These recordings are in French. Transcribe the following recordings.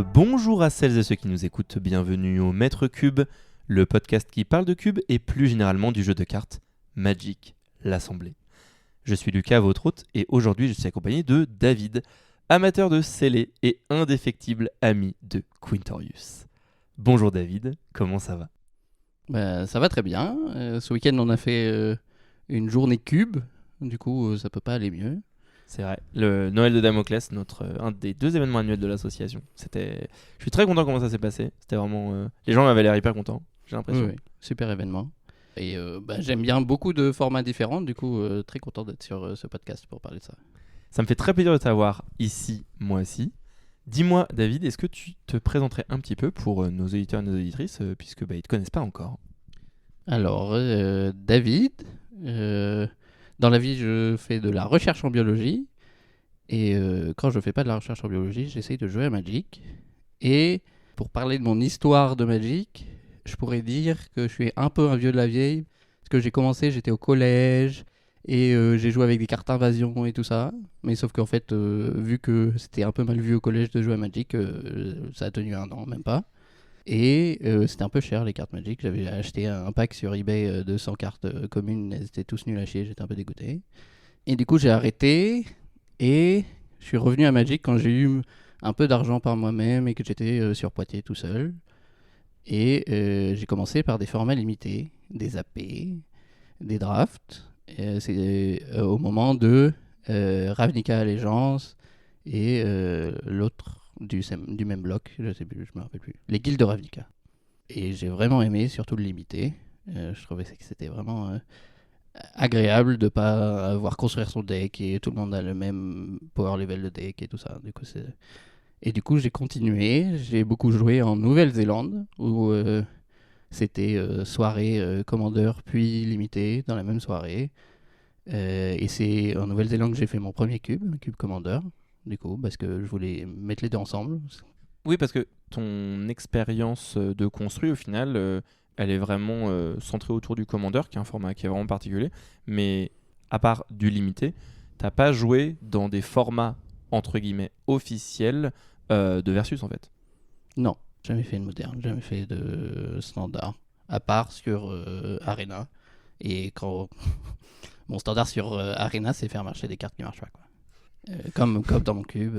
Bonjour à celles et ceux qui nous écoutent, bienvenue au Maître Cube, le podcast qui parle de cubes et plus généralement du jeu de cartes Magic, l'Assemblée. Je suis Lucas, votre hôte, et aujourd'hui je suis accompagné de David, amateur de scellés et indéfectible ami de Quintorius. Bonjour David, comment ça va ? Ça va très bien. Ce week-end, on a fait une journée cube. Du coup, ça peut pas aller mieux. C'est vrai, le Noël de Damoclès, un des 2 événements annuels de l'association. Je suis très content comment ça s'est passé. C'était vraiment... Les gens avaient l'air hyper contents, j'ai l'impression. Oui, super événement. Et j'aime bien beaucoup de formats différents. Du coup, très content d'être sur ce podcast pour parler de ça. Ça me fait très plaisir de t'avoir ici, moi aussi. Dis-moi, David, est-ce que tu te présenterais un petit peu pour nos auditeurs et nos auditrices, puisque ils ne te connaissent pas encore ? Alors, David, dans la vie, je fais de la recherche en biologie. Et quand je fais pas de la recherche en biologie, j'essaye de jouer à Magic. Et pour parler de mon histoire de Magic, je pourrais dire que je suis un peu un vieux de la vieille. Parce que j'ai commencé, j'étais au collège. Et j'ai joué avec des cartes invasion et tout ça. Mais sauf qu'en fait, vu que c'était un peu mal vu au collège de jouer à Magic, ça a tenu 1 an, même pas. Et c'était un peu cher les cartes Magic. J'avais acheté un pack sur eBay de 100 cartes communes. Elles étaient tous nuls à chier, j'étais un peu dégoûté. Et du coup, j'ai arrêté. Et je suis revenu à Magic quand j'ai eu un peu d'argent par moi-même et que j'étais sur Poitiers tout seul. Et j'ai commencé par des formats limités, des AP, des drafts. C'est au moment de Ravnica Allégeance et l'autre du même bloc, je sais plus, je me rappelle plus. Les guildes de Ravnica. Et j'ai vraiment aimé, surtout le limité. Je trouvais que c'était vraiment agréable de pas avoir construire son deck et tout le monde a le même power level de deck et tout ça. Du coup, j'ai continué. J'ai beaucoup joué en Nouvelle-Zélande où c'était soirée commandeur puis limité dans la même soirée. Et c'est en Nouvelle-Zélande que j'ai fait mon premier cube, un cube commandeur. Du coup, parce que je voulais mettre les deux ensemble. Oui, parce que ton expérience de construit, au final, elle est vraiment centrée autour du Commander, qui est un format qui est vraiment particulier. Mais à part du limité, t'as pas joué dans des formats, entre guillemets, officiels de Versus, en fait. Non, jamais fait de moderne, jamais fait de standard. À part sur Arena. Et quand... Mon standard sur Arena, c'est faire marcher des cartes qui marchent pas, quoi. Comme dans mon cube.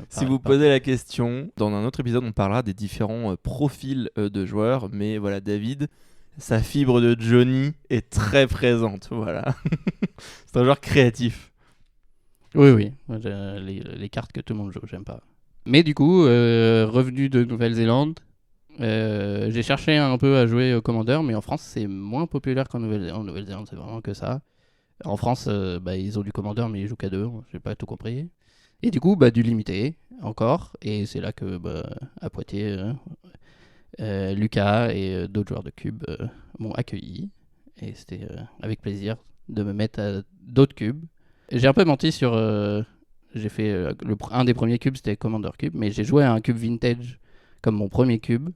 Si vous posez la question, dans un autre épisode, on parlera des différents profils de joueurs. Mais voilà, David, sa fibre de Johnny est très présente. Voilà. C'est un joueur créatif. Oui. Moi, les cartes que tout le monde joue, j'aime pas. Mais du coup, revenu de Nouvelle-Zélande, j'ai cherché un peu à jouer au Commander, mais en France, c'est moins populaire qu'en Nouvelle-Zélande. En Nouvelle-Zélande, c'est vraiment que ça. En France, ils ont du Commander, mais ils jouent qu'à 2. J'ai pas tout compris. Et du coup, du limité, encore. Et c'est là que, à Poitiers, Lucas et d'autres joueurs de cubes m'ont accueilli. Et c'était avec plaisir de me mettre à d'autres cubes. J'ai un peu menti sur... j'ai fait... un des premiers cubes, c'était Commander Cube. Mais j'ai joué à un cube vintage comme mon premier cube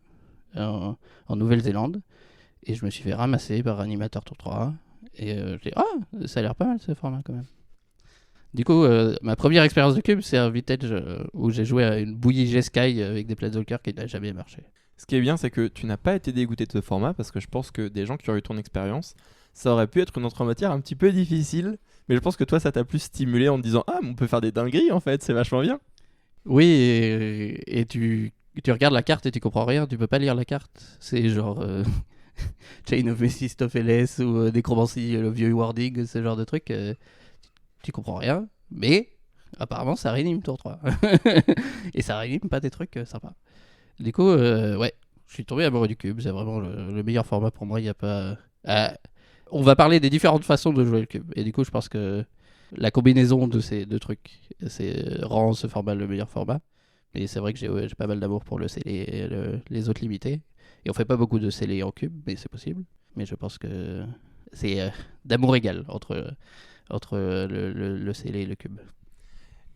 en Nouvelle-Zélande. Et je me suis fait ramasser par Animateur Tour 3. Et j'ai dit, ça a l'air pas mal ce format quand même. Du coup, ma première expérience de cube, c'est un vintage où j'ai joué à une bouillie Jeskai avec des Planeswalkers qui n'a jamais marché. Ce qui est bien, c'est que tu n'as pas été dégoûté de ce format parce que je pense que des gens qui ont eu ton expérience, ça aurait pu être une entrée en matière un petit peu difficile. Mais je pense que toi, ça t'a plus stimulé en te disant mais on peut faire des dingueries en fait, c'est vachement bien. Oui, et tu regardes la carte et tu comprends rien, tu peux pas lire la carte. C'est genre Chain of Mephistopheles ou Necromancy, le vieux wording, ce genre de truc. Tu comprends rien, mais apparemment ça réanime tour 3. Et ça réanime pas des trucs sympas. Du coup, je suis tombé amoureux du cube. C'est vraiment le meilleur format pour moi. Il y a pas. On va parler des différentes façons de jouer le cube. Et du coup, je pense que la combinaison de ces deux trucs rend ce format le meilleur format. Et c'est vrai que j'ai pas mal d'amour pour le scellé et les autres limités. Et on fait pas beaucoup de scellés en cube, mais c'est possible. Mais je pense que c'est d'amour égal entre le scellé et le cube.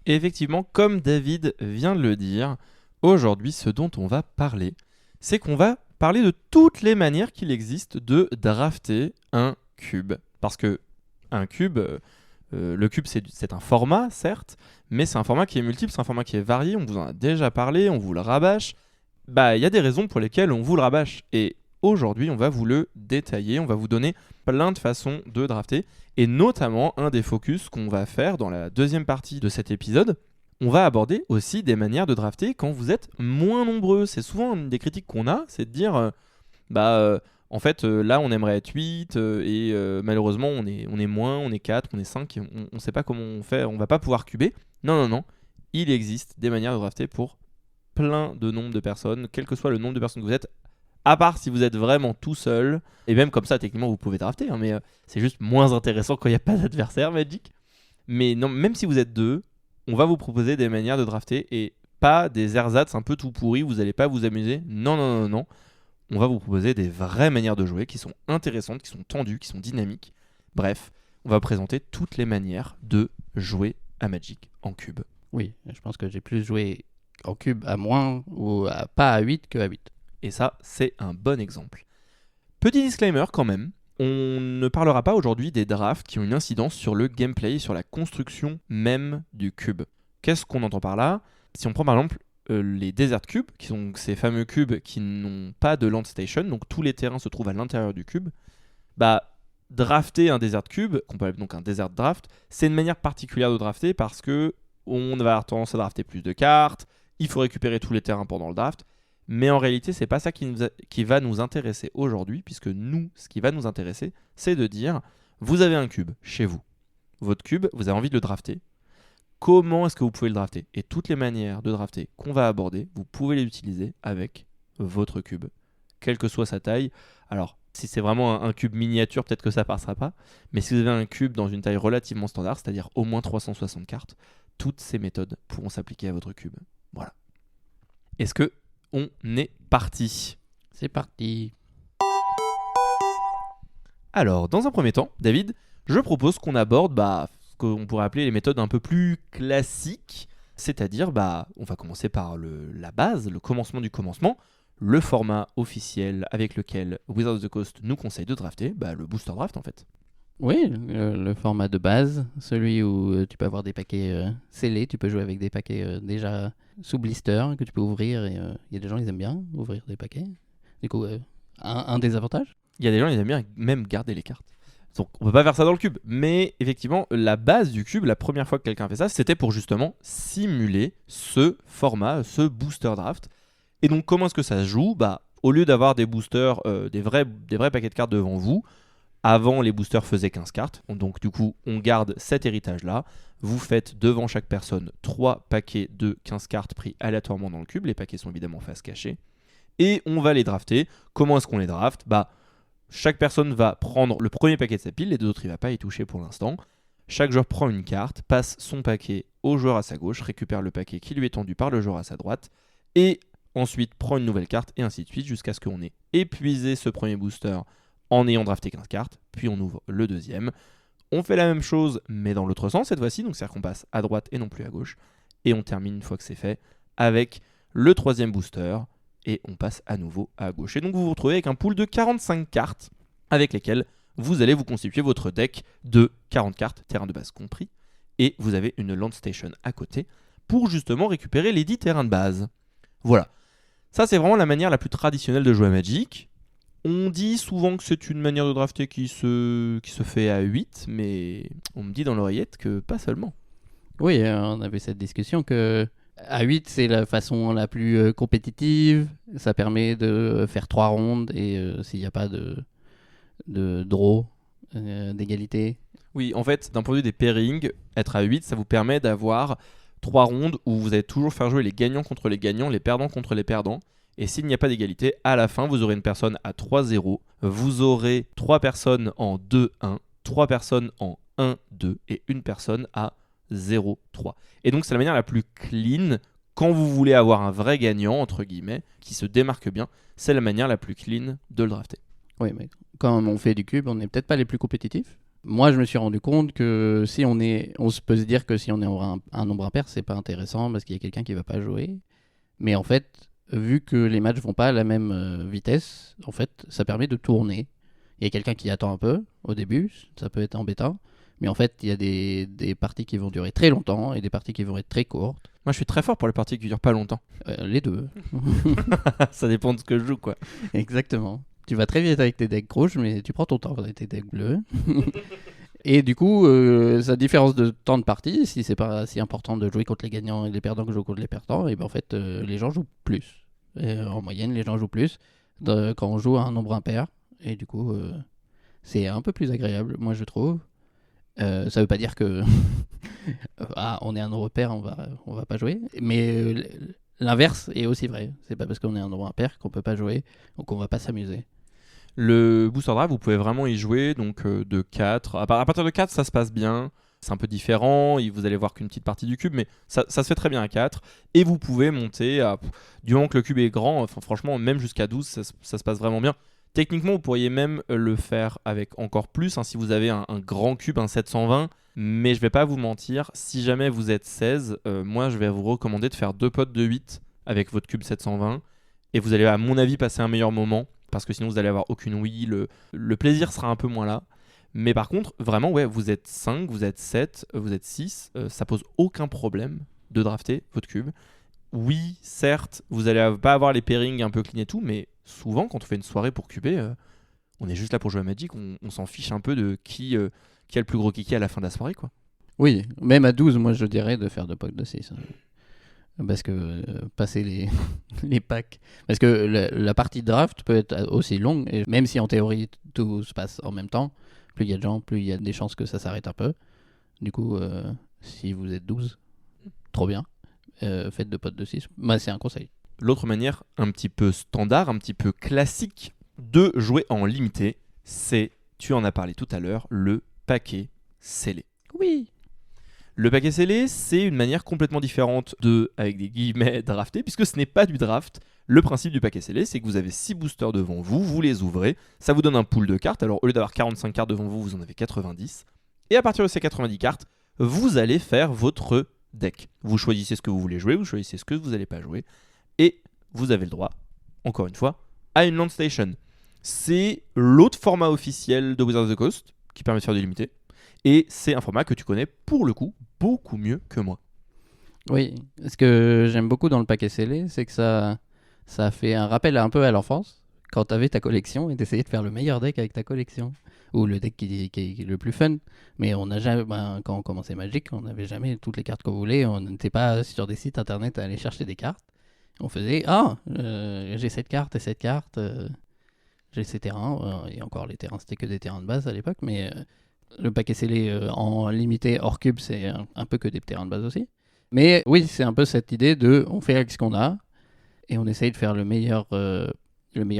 Et effectivement, comme David vient de le dire, aujourd'hui, ce dont on va parler, c'est qu'on va parler de toutes les manières qu'il existe de drafter un cube. Parce que un cube, Le cube, c'est un format, certes, mais c'est un format qui est multiple, c'est un format qui est varié. On vous en a déjà parlé, on vous le rabâche. Bah, il y a des raisons pour lesquelles on vous le rabâche. Et aujourd'hui, on va vous le détailler. On va vous donner plein de façons de drafter. Et notamment, un des focus qu'on va faire dans la deuxième partie de cet épisode, on va aborder aussi des manières de drafter quand vous êtes moins nombreux. C'est souvent une des critiques qu'on a, c'est de dire, en fait, là, on aimerait être 8 et malheureusement, on est moins, on est 4, on est 5, et on ne sait pas comment on fait, on va pas pouvoir cuber. Non. Il existe des manières de drafter pour plein de nombres de personnes, quel que soit le nombre de personnes que vous êtes, à part si vous êtes vraiment tout seul. Et même comme ça, techniquement, vous pouvez drafter, hein, mais c'est juste moins intéressant quand il n'y a pas d'adversaire, Magic. Mais non, même si vous êtes 2, on va vous proposer des manières de drafter et pas des ersatz un peu tout pourris, vous n'allez pas vous amuser. Non. On va vous proposer des vraies manières de jouer qui sont intéressantes, qui sont tendues, qui sont dynamiques. Bref, on va vous présenter toutes les manières de jouer à Magic en cube. Oui, je pense que j'ai plus joué en cube à moins ou pas à 8 que à 8. Et ça, c'est un bon exemple. Petit disclaimer quand même, on ne parlera pas aujourd'hui des drafts qui ont une incidence sur le gameplay, sur la construction même du cube. Qu'est-ce qu'on entend par là ? Si on prend par exemple les Desert Cubes, qui sont ces fameux cubes qui n'ont pas de land station, donc tous les terrains se trouvent à l'intérieur du cube, drafter un Desert Cube, qu'on peut appeler donc un Desert Draft, c'est une manière particulière de drafter parce que on va avoir tendance à drafter plus de cartes, il faut récupérer tous les terrains pendant le draft, mais en réalité, c'est pas ça qui va nous intéresser aujourd'hui, puisque nous, ce qui va nous intéresser, c'est de dire, vous avez un cube chez vous. Votre cube, vous avez envie de le drafter. Comment est-ce que vous pouvez le drafter ? Et toutes les manières de drafter qu'on va aborder, vous pouvez les utiliser avec votre cube, quelle que soit sa taille. Alors, si c'est vraiment un cube miniature, peut-être que ça passera pas, mais si vous avez un cube dans une taille relativement standard, c'est-à-dire au moins 360 cartes, toutes ces méthodes pourront s'appliquer à votre cube. Voilà. Est-ce que on est parti ? C'est parti. Alors, dans un premier temps, David, je propose qu'on aborde ce qu'on pourrait appeler les méthodes un peu plus classiques, c'est-à-dire, on va commencer par la base, le commencement du commencement, le format officiel avec lequel Wizards of the Coast nous conseille de drafter, le booster draft en fait. Oui, le format de base, celui où tu peux avoir des paquets scellés, tu peux jouer avec des paquets déjà sous blister que tu peux ouvrir et il y a des gens qui aiment bien ouvrir des paquets. Du coup, un des avantages. Il y a des gens qui aiment bien même garder les cartes. Donc on peut pas faire ça dans le cube, mais effectivement la base du cube, la première fois que quelqu'un a fait ça, c'était pour justement simuler ce format, ce booster draft. Et donc comment est-ce que ça se joue ? Au lieu d'avoir des boosters, des vrais paquets de cartes devant vous, avant, les boosters faisaient 15 cartes. Donc, du coup, on garde cet héritage-là. Vous faites devant chaque personne 3 paquets de 15 cartes pris aléatoirement dans le cube. Les paquets sont évidemment face cachée. Et on va les drafter. Comment est-ce qu'on les draft ? Chaque personne va prendre le premier paquet de sa pile. Les deux autres, il ne va pas y toucher pour l'instant. Chaque joueur prend une carte, passe son paquet au joueur à sa gauche, récupère le paquet qui lui est tendu par le joueur à sa droite. Et ensuite, prend une nouvelle carte, et ainsi de suite, jusqu'à ce qu'on ait épuisé ce premier booster en ayant drafté 15 cartes, puis on ouvre le deuxième. On fait la même chose, mais dans l'autre sens cette fois-ci, donc c'est-à-dire qu'on passe à droite et non plus à gauche, et on termine une fois que c'est fait avec le troisième booster, et on passe à nouveau à gauche. Et donc vous vous retrouvez avec un pool de 45 cartes, avec lesquelles vous allez vous constituer votre deck de 40 cartes, terrain de base compris, et vous avez une land station à côté, pour justement récupérer les 10 terrains de base. Voilà. Ça c'est vraiment la manière la plus traditionnelle de jouer à Magic. On dit souvent que c'est une manière de drafter qui se fait à 8, mais on me dit dans l'oreillette que pas seulement. Oui, on avait cette discussion que à 8, c'est la façon la plus compétitive. Ça permet de faire 3 rondes et s'il n'y a pas de draw, d'égalité. Oui, en fait, d'un point de vue des pairings, être à 8, ça vous permet d'avoir 3 rondes où vous allez toujours faire jouer les gagnants contre les gagnants, les perdants contre les perdants. Et s'il n'y a pas d'égalité, à la fin, vous aurez une personne à 3-0, vous aurez 3 personnes en 2-1, 3 personnes en 1-2 et une personne à 0-3. Et donc c'est la manière la plus clean, quand vous voulez avoir un vrai gagnant, entre guillemets, qui se démarque bien, c'est la manière la plus clean de le drafter. Oui, mais quand on fait du cube, on n'est peut-être pas les plus compétitifs. Moi, je me suis rendu compte que si on peut se dire que si on est un nombre impair, c'est pas intéressant parce qu'il y a quelqu'un qui va pas jouer. Mais en fait, vu que les matchs vont pas à la même vitesse, en fait, ça permet de tourner. Il y a quelqu'un qui attend un peu au début, ça peut être embêtant, Mais en fait, il y a des parties qui vont durer très longtemps et des parties qui vont être très courtes. Moi, je suis très fort pour les parties qui durent pas longtemps. Les deux. Ça dépend de ce que je joue, quoi. Exactement. Tu vas très vite avec tes decks rouges, mais tu prends ton temps avec tes decks bleus. Et du coup, sa différence de temps de partie, si c'est pas si important de jouer contre les gagnants et les perdants que jouer contre les perdants, et ben en fait, les gens jouent plus. En moyenne, les gens jouent plus quand on joue à un nombre impair. Et du coup, c'est un peu plus agréable, moi je trouve. Ça veut pas dire que on est un nombre pair, on va pas jouer. Mais l'inverse est aussi vrai. C'est pas parce qu'on est un nombre impair qu'on peut pas jouer ou qu'on va pas s'amuser. Le Booster Drive, vous pouvez vraiment y jouer donc de 4. À partir de 4, ça se passe bien. C'est un peu différent. Vous allez voir qu'une petite partie du cube, mais ça se fait très bien à 4. Et vous pouvez monter, du moment que le cube est grand, franchement, même jusqu'à 12, ça se passe vraiment bien. Techniquement, vous pourriez même le faire avec encore plus, si vous avez un grand cube, un 720. Mais je vais pas vous mentir, si jamais vous êtes 16, moi je vais vous recommander de faire 2 potes de 8 avec votre cube 720. Et vous allez, à mon avis, passer un meilleur moment. Parce que sinon vous allez avoir aucune Wii, le plaisir sera un peu moins là. Mais par contre, vraiment, ouais, vous êtes 5, vous êtes 7, vous êtes 6, ça pose aucun problème de drafter votre cube. Oui, certes, vous allez pas avoir les pairings un peu clean et tout, mais souvent quand on fait une soirée pour cuber, on est juste là pour jouer à Magic, on s'en fiche un peu de qui a le plus gros kiki à la fin de la soirée, quoi. Oui, même à 12, moi je dirais de faire 2 packs de 6. Parce que passer les packs. Parce que la partie draft peut être aussi longue, et même si en théorie tout se passe en même temps, plus il y a de gens, plus il y a des chances que ça s'arrête un peu. Du coup, si vous êtes 12, trop bien. Faites 2 potes de 6. Bah, c'est un conseil. L'autre manière un petit peu standard, un petit peu classique de jouer en limité, c'est, tu en as parlé tout à l'heure, le paquet scellé. Oui. Le paquet scellé, c'est une manière complètement différente de, avec des guillemets, drafter, puisque ce n'est pas du draft. Le principe du paquet scellé, c'est que vous avez 6 boosters devant vous, vous les ouvrez, ça vous donne un pool de cartes. Alors au lieu d'avoir 45 cartes devant vous, vous en avez 90. Et à partir de ces 90 cartes, vous allez faire votre deck. Vous choisissez ce que vous voulez jouer, vous choisissez ce que vous n'allez pas jouer, et vous avez le droit, encore une fois, à une Land Station. C'est l'autre format officiel de Wizards of the Coast, qui permet de faire du limité. Et c'est un format que tu connais, pour le coup, beaucoup mieux que moi. Oui, ce que j'aime beaucoup dans le paquet scellé, c'est que ça fait un rappel un peu à l'enfance, quand tu avais ta collection et d'essayer de faire le meilleur deck avec ta collection. Ou le deck qui est le plus fun. Mais on n'a jamais, quand on commençait Magic, on n'avait jamais toutes les cartes qu'on voulait. On n'était pas sur des sites internet à aller chercher des cartes. On faisait, j'ai cette carte et cette carte, j'ai ces terrains. Et encore, les terrains, c'était que des terrains de base à l'époque, mais... le paquet scellé en limité hors cube, c'est un peu que des terrains de base aussi. Mais oui, c'est un peu cette idée de on fait avec ce qu'on a et on essaye de faire le meilleur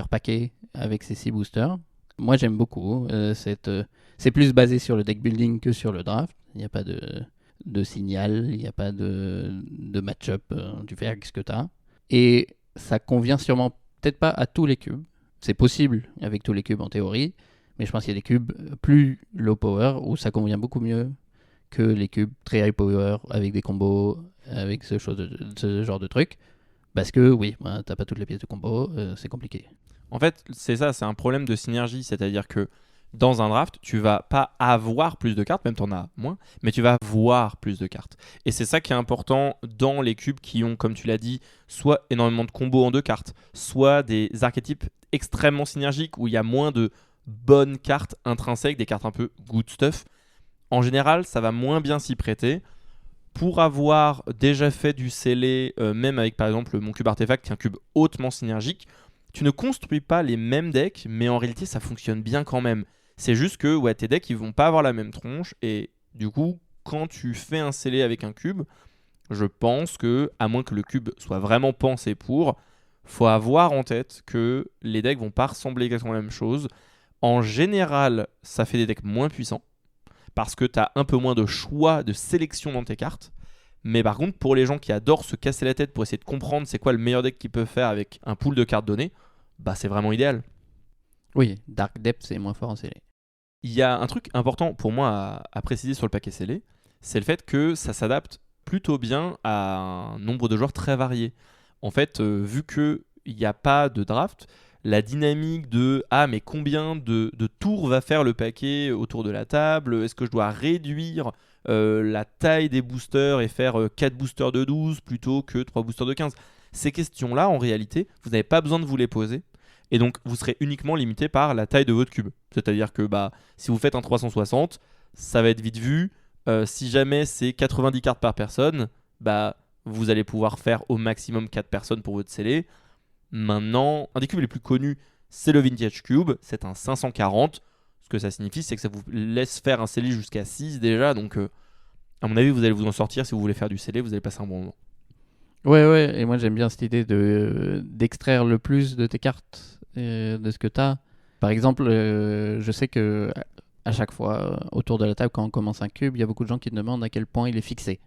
paquet avec ces 6 boosters. Moi, j'aime beaucoup. C'est plus basé sur le deck building que sur le draft. Il n'y a pas de signal, il n'y a pas de match-up. Tu fais avec ce que tu as. Et ça convient sûrement peut-être pas à tous les cubes. C'est possible avec tous les cubes en théorie. Mais je pense qu'il y a des cubes plus low power où ça convient beaucoup mieux que les cubes très high power avec des combos, avec ce genre de trucs. Parce que oui, t'as pas toutes les pièces de combo, c'est compliqué. En fait, c'est ça, c'est un problème de synergie. C'est-à-dire que dans un draft, tu vas pas avoir plus de cartes, même t'en as moins, mais tu vas voir plus de cartes. Et c'est ça qui est important dans les cubes qui ont, comme tu l'as dit, soit énormément de combos en 2 cartes, soit des archétypes extrêmement synergiques où il y a moins de bonnes cartes intrinsèques, des cartes un peu good stuff. En général, ça va moins bien s'y prêter. Pour avoir déjà fait du scellé, même avec par exemple mon cube artefact, qui est un cube hautement synergique, tu ne construis pas les mêmes decks, mais en réalité ça fonctionne bien quand même. C'est juste que tes decks ils vont pas avoir la même tronche, et du coup, quand tu fais un scellé avec un cube, je pense que, à moins que le cube soit vraiment pensé pour, faut avoir en tête que les decks vont pas ressembler exactement à la même chose. En général, ça fait des decks moins puissants, parce que tu as un peu moins de choix de sélection dans tes cartes. Mais par contre, pour les gens qui adorent se casser la tête pour essayer de comprendre c'est quoi le meilleur deck qu'ils peuvent faire avec un pool de cartes données, c'est vraiment idéal. Oui, Dark Depth, c'est moins fort en scellé. Il y a un truc important pour moi à préciser sur le paquet scellé, c'est le fait que ça s'adapte plutôt bien à un nombre de joueurs très varié. En fait, vu qu'il n'y a pas de draft, la dynamique de « Ah, mais combien de tours va faire le paquet autour de la table ? Est-ce que je dois réduire la taille des boosters et faire 4 boosters de 12 plutôt que 3 boosters de 15 ?» Ces questions-là, en réalité, vous n'avez pas besoin de vous les poser. Et donc, vous serez uniquement limité par la taille de votre cube. C'est-à-dire que si vous faites un 360, ça va être vite vu. Si jamais c'est 90 cartes par personne, vous allez pouvoir faire au maximum 4 personnes pour votre scellé. Maintenant, un des cubes les plus connus, c'est le Vintage Cube. C'est un 540. Ce que ça signifie, c'est que ça vous laisse faire un scellé jusqu'à 6 déjà. Donc, à mon avis, vous allez vous en sortir. Si vous voulez faire du scellé, vous allez passer un bon moment. Ouais, et moi j'aime bien cette idée d'extraire le plus de tes cartes, de ce que tu as. Par exemple, je sais que à chaque fois, autour de la table, quand on commence un cube, il y a beaucoup de gens qui demandent à quel point il est fixé.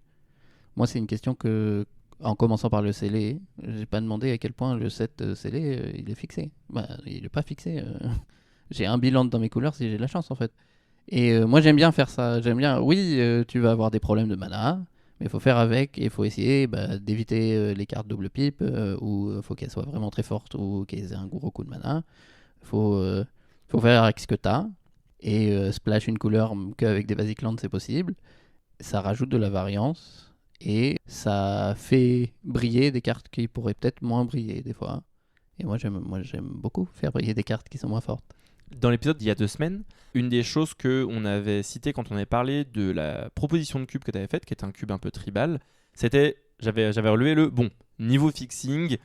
Moi, c'est une question que, en commençant par le scellé, j'ai pas demandé à quel point le set scellé, il est fixé. Il est pas fixé. J'ai un bilan dans mes couleurs si j'ai de la chance, en fait. Et moi, j'aime bien faire ça. J'aime bien, oui, tu vas avoir des problèmes de mana, mais il faut faire avec et il faut essayer d'éviter les cartes double pipe où il faut qu'elles soient vraiment très fortes ou qu'elles aient un gros coup de mana. Il faut faire avec ce que tu as. Et splash une couleur qu'avec des basic lands, c'est possible. Ça rajoute de la variance et ça fait briller des cartes qui pourraient peut-être moins briller des fois. Et moi, j'aime beaucoup faire briller des cartes qui sont moins fortes. Dans l'épisode d'il y a 2 semaines, une des choses qu'on avait citées quand on avait parlé de la proposition de cube que tu avais faite, qui était un cube un peu tribal, c'était, j'avais relevé niveau fixing,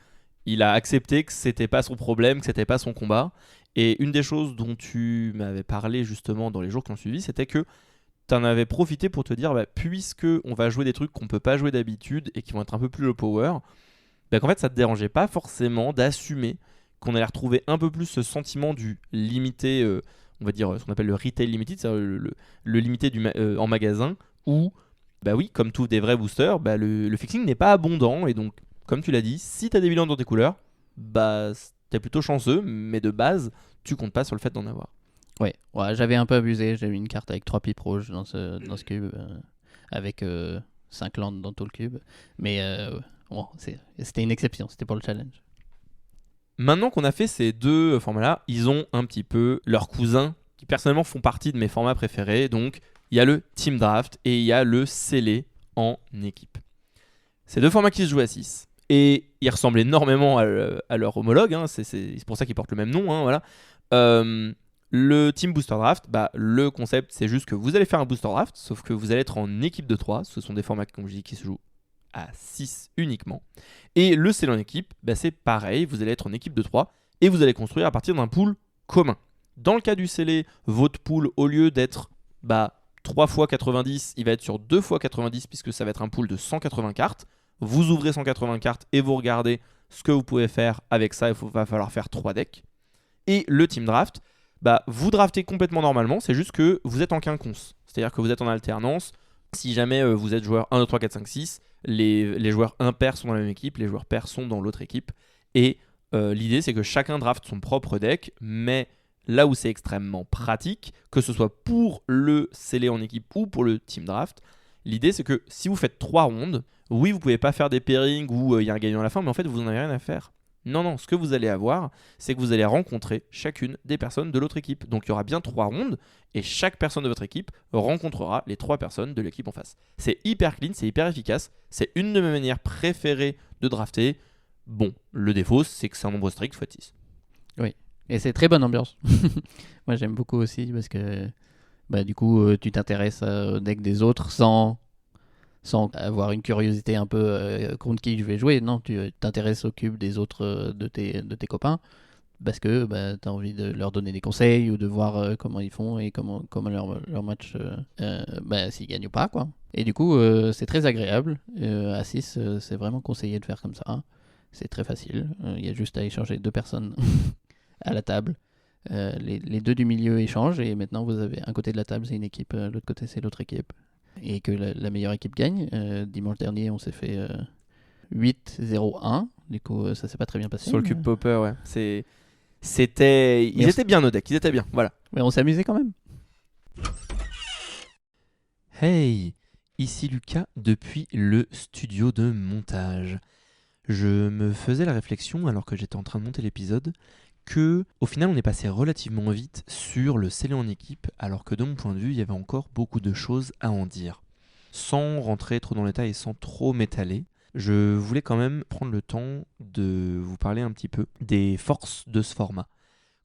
il a accepté que c'était pas son problème, que c'était pas son combat. Et une des choses dont tu m'avais parlé justement dans les jours qui ont suivi, c'était que tu en avais profité pour te dire, puisque on va jouer des trucs qu'on peut pas jouer d'habitude et qui vont être un peu plus low power, qu'en fait ça te dérangeait pas forcément d'assumer qu'on allait retrouver un peu plus ce sentiment du limité, on va dire ce qu'on appelle le retail limited, c'est-à-dire le limité en magasin, où, oui, comme tous des vrais boosters, le fixing n'est pas abondant, et donc, comme tu l'as dit, si tu as des bilans dans tes couleurs, t'es plutôt chanceux, mais de base, tu comptes pas sur le fait d'en avoir. Ouais, j'avais un peu abusé, j'ai eu une carte avec 3 pipes rouges dans ce cube, avec 5 lands dans tout le cube, mais c'était une exception, c'était pour le challenge. Maintenant qu'on a fait ces 2 formats-là, ils ont un petit peu leurs cousins qui personnellement font partie de mes formats préférés. Donc il y a le Team Draft et il y a le scellé en équipe. Ces 2 formats qui se jouent à 6 et ils ressemblent énormément à leur homologue. C'est pour ça qu'ils portent le même nom. Voilà. Le Team Booster Draft, le concept c'est juste que vous allez faire un Booster Draft, sauf que vous allez être en équipe de 3. Ce sont des formats, comme je dis, qui se jouent à 6 uniquement. Et le scellé en équipe, c'est pareil, vous allez être en équipe de 3 et vous allez construire à partir d'un pool commun. Dans le cas du scellé, votre pool, au lieu d'être 3 x 90, il va être sur 2 x 90 puisque ça va être un pool de 180 cartes. Vous ouvrez 180 cartes et vous regardez ce que vous pouvez faire avec ça. Va falloir faire 3 decks. Et le Team Draft, vous draftez complètement normalement, c'est juste que vous êtes en quinconce. C'est-à-dire que vous êtes en alternance. Si jamais vous êtes joueur 1, 2, 3, 4, 5, 6, les joueurs impairs sont dans la même équipe, les joueurs pairs sont dans l'autre équipe. Et l'idée, c'est que chacun draft son propre deck, mais là où c'est extrêmement pratique, que ce soit pour le scellé en équipe ou pour le team draft, l'idée, c'est que si vous faites 3 rondes, oui, vous pouvez pas faire des pairings où il y a un gagnant à la fin, mais en fait, vous n'en avez rien à faire. Non, ce que vous allez avoir, c'est que vous allez rencontrer chacune des personnes de l'autre équipe. Donc il y aura bien 3 rondes, et chaque personne de votre équipe rencontrera les 3 personnes de l'équipe en face. C'est hyper clean, c'est hyper efficace, c'est une de mes manières préférées de drafter. Bon, le défaut, c'est que c'est un nombre strict x6. Oui, et c'est très bonne ambiance. Moi j'aime beaucoup aussi, parce que du coup tu t'intéresses au deck des autres sans avoir une curiosité un peu contre qui je vais jouer. Non, tu t'intéresses au cube des autres de tes copains parce que tu as envie de leur donner des conseils ou de voir comment ils font et comment leur match, s'ils gagnent ou pas, quoi. Et du coup, c'est très agréable. À 6, c'est vraiment conseillé de faire comme ça. C'est très facile. Il y a juste à échanger 2 personnes à la table. Les 2 du milieu échangent et maintenant vous avez un côté de la table, c'est une équipe, l'autre côté, c'est l'autre équipe. Et que la meilleure équipe gagne. Dimanche dernier, on s'est fait 8-0-1. Du coup, ça s'est pas très bien passé. Sur le cube Popper, ouais. Ils étaient bien nos decks, ils étaient bien, voilà. Mais on s'est amusé quand même. Hey, ici Lucas depuis le studio de montage. je me faisais la réflexion, alors que j'étais en train de monter l'épisode, que au final on est passé relativement vite sur le scellé en équipe, alors que de mon point de vue, il y avait encore beaucoup de choses à en dire. Sans rentrer trop dans le détail et sans trop m'étaler, je voulais quand même prendre le temps de vous parler un petit peu des forces de ce format.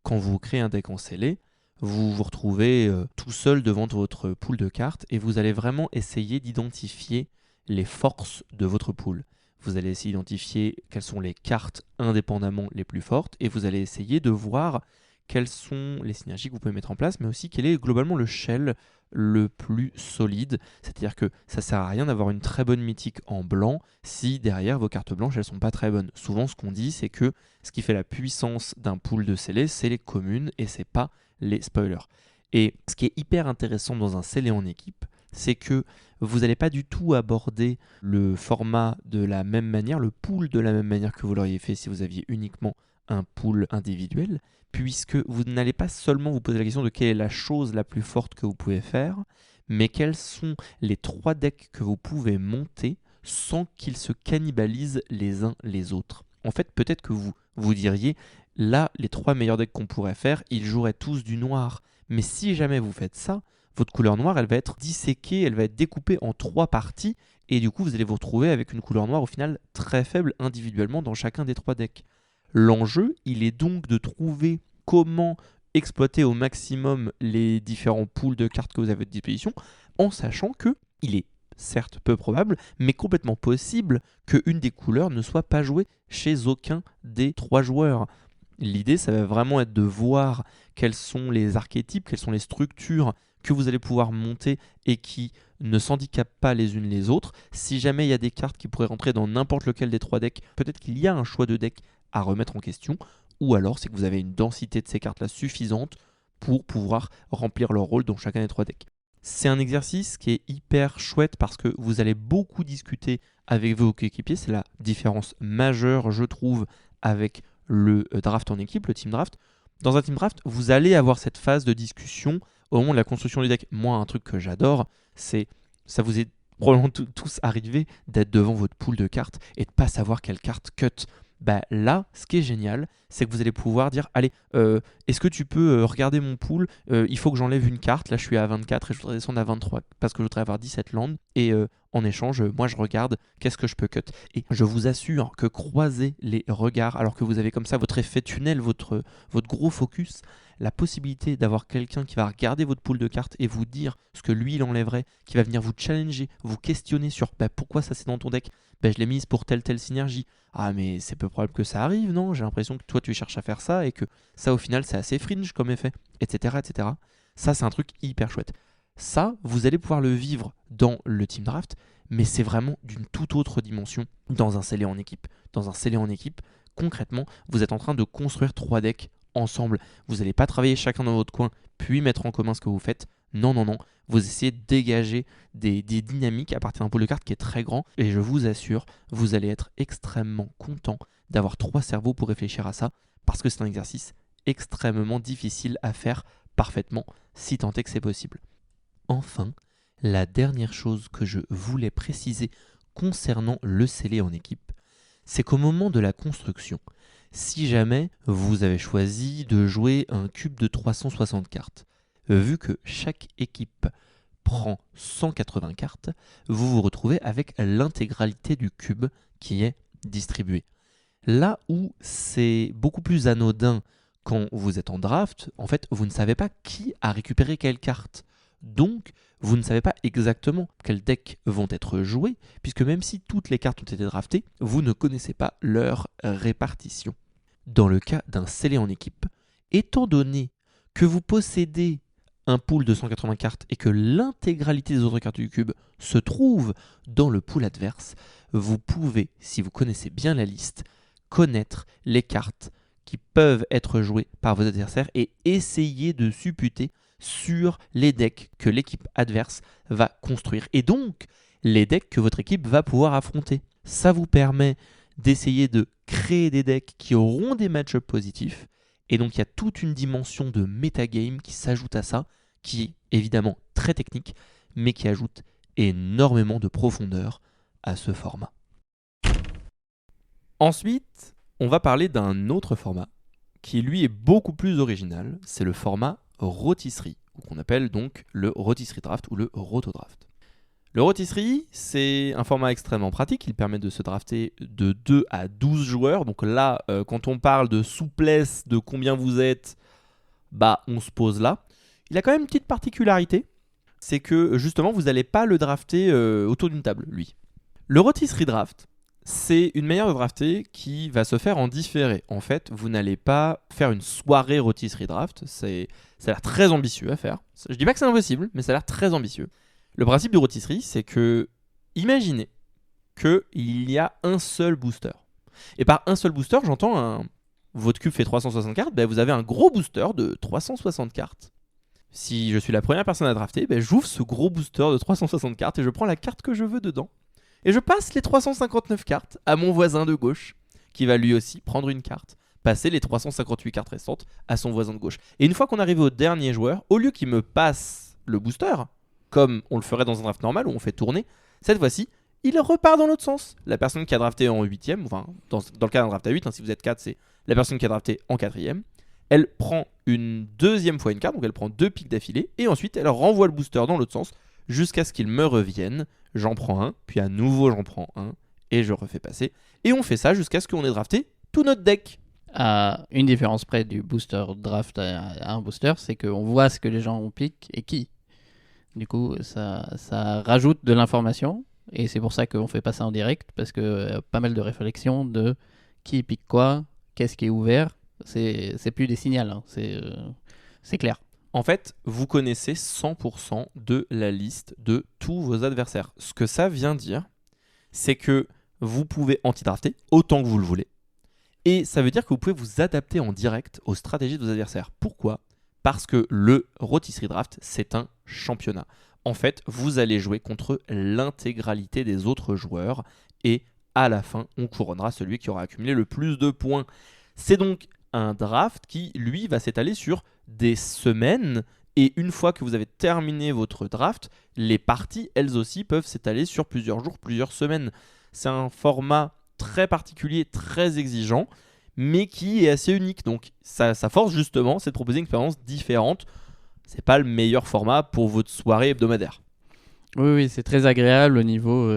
Quand vous créez un deck en scellé, vous vous retrouvez tout seul devant votre pool de cartes et vous allez vraiment essayer d'identifier les forces de votre pool. Vous allez essayer d'identifier quelles sont les cartes indépendamment les plus fortes et vous allez essayer de voir quelles sont les synergies que vous pouvez mettre en place, mais aussi quel est globalement le shell le plus solide. C'est-à-dire que ça sert à rien d'avoir une très bonne mythique en blanc si derrière vos cartes blanches elles sont pas très bonnes. Souvent ce qu'on dit c'est que ce qui fait la puissance d'un pool de scellés, c'est les communes et c'est pas les spoilers. Et ce qui est hyper intéressant dans un scellé en équipe, c'est que vous n'allez pas du tout aborder le format de la même manière, le pool de la même manière que vous l'auriez fait si vous aviez uniquement un pool individuel, puisque vous n'allez pas seulement vous poser la question de quelle est la chose la plus forte que vous pouvez faire, mais quels sont les 3 decks que vous pouvez monter sans qu'ils se cannibalisent les uns les autres. En fait, peut-être que vous diriez, là, les 3 meilleurs decks qu'on pourrait faire, ils joueraient tous du noir. Mais si jamais vous faites ça, votre couleur noire, elle va être disséquée, elle va être découpée en 3 parties, et du coup, vous allez vous retrouver avec une couleur noire au final très faible individuellement dans chacun des 3 decks. L'enjeu, il est donc de trouver comment exploiter au maximum les différents pools de cartes que vous avez à disposition, en sachant que il est certes peu probable, mais complètement possible qu'une des couleurs ne soit pas jouée chez aucun des 3 joueurs. L'idée, ça va vraiment être de voir quels sont les archétypes, quelles sont les structures que vous allez pouvoir monter et qui ne s'handicapent pas les unes les autres. Si jamais il y a des cartes qui pourraient rentrer dans n'importe lequel des 3 decks, peut-être qu'il y a un choix de deck à remettre en question, ou alors c'est que vous avez une densité de ces cartes-là suffisante pour pouvoir remplir leur rôle dans chacun des 3 decks. C'est un exercice qui est hyper chouette parce que vous allez beaucoup discuter avec vos coéquipiers. C'est la différence majeure, je trouve, avec le draft en équipe, le team draft. Dans un team draft, vous allez avoir cette phase de discussion au moment de la construction du deck. Moi, un truc que j'adore, c'est, ça vous est probablement tous arrivé d'être devant votre pool de cartes et de ne pas savoir quelle carte cut. Là, ce qui est génial, c'est que vous allez pouvoir dire, allez, est-ce que tu peux regarder mon pool, il faut que j'enlève une carte, là je suis à 24 et je voudrais descendre à 23 parce que je voudrais avoir 17 landes, et en échange, moi je regarde qu'est-ce que je peux cut. Et je vous assure que croiser les regards, alors que vous avez comme ça votre effet tunnel, votre gros focus, la possibilité d'avoir quelqu'un qui va regarder votre pool de cartes et vous dire ce que lui il enlèverait, qui va venir vous challenger, vous questionner sur pourquoi ça c'est dans ton deck, je l'ai mise pour telle synergie. Ah mais c'est peu probable que ça arrive, non? J'ai l'impression que toi tu cherches à faire ça et que ça au final c'est assez fringe comme effet, etc. etc. Ça c'est un truc hyper chouette. Ça, vous allez pouvoir le vivre dans le team draft, mais c'est vraiment d'une toute autre dimension dans un scellé en équipe. Dans un scellé en équipe, concrètement, vous êtes en train de construire 3 decks ensemble. Vous n'allez pas travailler chacun dans votre coin, puis mettre en commun ce que vous faites. Non, non, non. Vous essayez de dégager des dynamiques à partir d'un pool de cartes qui est très grand. Et je vous assure, vous allez être extrêmement content d'avoir 3 cerveaux pour réfléchir à ça, parce que c'est un exercice extrêmement difficile à faire parfaitement, si tant est que c'est possible. Enfin, la dernière chose que je voulais préciser concernant le scellé en équipe, c'est qu'au moment de la construction, si jamais vous avez choisi de jouer un cube de 360 cartes, vu que chaque équipe prend 180 cartes, vous vous retrouvez avec l'intégralité du cube qui est distribué. Là où c'est beaucoup plus anodin quand vous êtes en draft, en fait, vous ne savez pas qui a récupéré quelle carte. Donc, vous ne savez pas exactement quels decks vont être joués, puisque même si toutes les cartes ont été draftées, vous ne connaissez pas leur répartition. Dans le cas d'un scellé en équipe, étant donné que vous possédez un pool de 180 cartes et que l'intégralité des autres cartes du cube se trouve dans le pool adverse, vous pouvez, si vous connaissez bien la liste, connaître les cartes qui peuvent être jouées par vos adversaires et essayer de supputer sur les decks que l'équipe adverse va construire. Et donc, les decks que votre équipe va pouvoir affronter. Ça vous permet d'essayer de créer des decks qui auront des match-ups positifs. Et donc, il y a toute une dimension de metagame qui s'ajoute à ça, qui est évidemment très technique, mais qui ajoute énormément de profondeur à ce format. Ensuite, on va parler d'un autre format qui lui est beaucoup plus original, c'est le format rôtisserie, qu'on appelle donc le rôtisserie draft ou le rotodraft. Le rôtisserie, c'est un format extrêmement pratique, il permet de se drafter de 2 à 12 joueurs, donc là, quand on parle de souplesse, de combien vous êtes, on se pose là. Il a quand même une petite particularité, c'est que justement, vous n'allez pas le drafter autour d'une table, lui. Le rôtisserie draft, c'est une manière de drafter qui va se faire en différé. En fait, vous n'allez pas faire une soirée rôtisserie draft. Ça a l'air très ambitieux à faire. Je dis pas que c'est impossible, mais ça a l'air très ambitieux. Le principe du rôtisserie, c'est que, imaginez qu'il y a un seul booster. Et par un seul booster, j'entends votre cube fait 360 cartes, vous avez un gros booster de 360 cartes. Si je suis la première personne à drafter, j'ouvre ce gros booster de 360 cartes et je prends la carte que je veux dedans. Et je passe les 359 cartes à mon voisin de gauche, qui va lui aussi prendre une carte. Passer les 358 cartes restantes à son voisin de gauche. Et une fois qu'on arrive au dernier joueur, au lieu qu'il me passe le booster, comme on le ferait dans un draft normal où on fait tourner, cette fois-ci, il repart dans l'autre sens. La personne qui a drafté en 8ème, enfin dans le cas d'un draft à 8, si vous êtes 4, c'est la personne qui a drafté en 4ème, elle prend une deuxième fois une carte, donc elle prend 2 piques d'affilée, et ensuite elle renvoie le booster dans l'autre sens, jusqu'à ce qu'il me revienne. J'en prends un, puis à nouveau j'en prends un, et je refais passer. Et on fait ça jusqu'à ce qu'on ait drafté tout notre deck. À une différence près du booster draft à un booster, c'est qu'on voit ce que les gens ont piqué et qui. Du coup, ça rajoute de l'information, et c'est pour ça qu'on fait pas ça en direct, parce que pas mal de réflexions de qui pique quoi, qu'est-ce qui est ouvert, c'est plus des signals, hein. C'est clair. En fait, vous connaissez 100% de la liste de tous vos adversaires. Ce que ça vient dire, c'est que vous pouvez anti-drafter autant que vous le voulez. Et ça veut dire que vous pouvez vous adapter en direct aux stratégies de vos adversaires. Pourquoi ? Parce que le rôtisserie draft, c'est un championnat. En fait, vous allez jouer contre l'intégralité des autres joueurs et à la fin, on couronnera celui qui aura accumulé le plus de points. C'est donc un draft qui, lui, va s'étaler sur des semaines, et une fois que vous avez terminé votre draft, les parties, elles aussi, peuvent s'étaler sur plusieurs jours, plusieurs semaines. C'est un format très particulier, très exigeant, mais qui est assez unique. Donc sa force, justement, c'est de proposer une expérience différente. C'est pas le meilleur format pour votre soirée hebdomadaire. Oui, c'est très agréable au niveau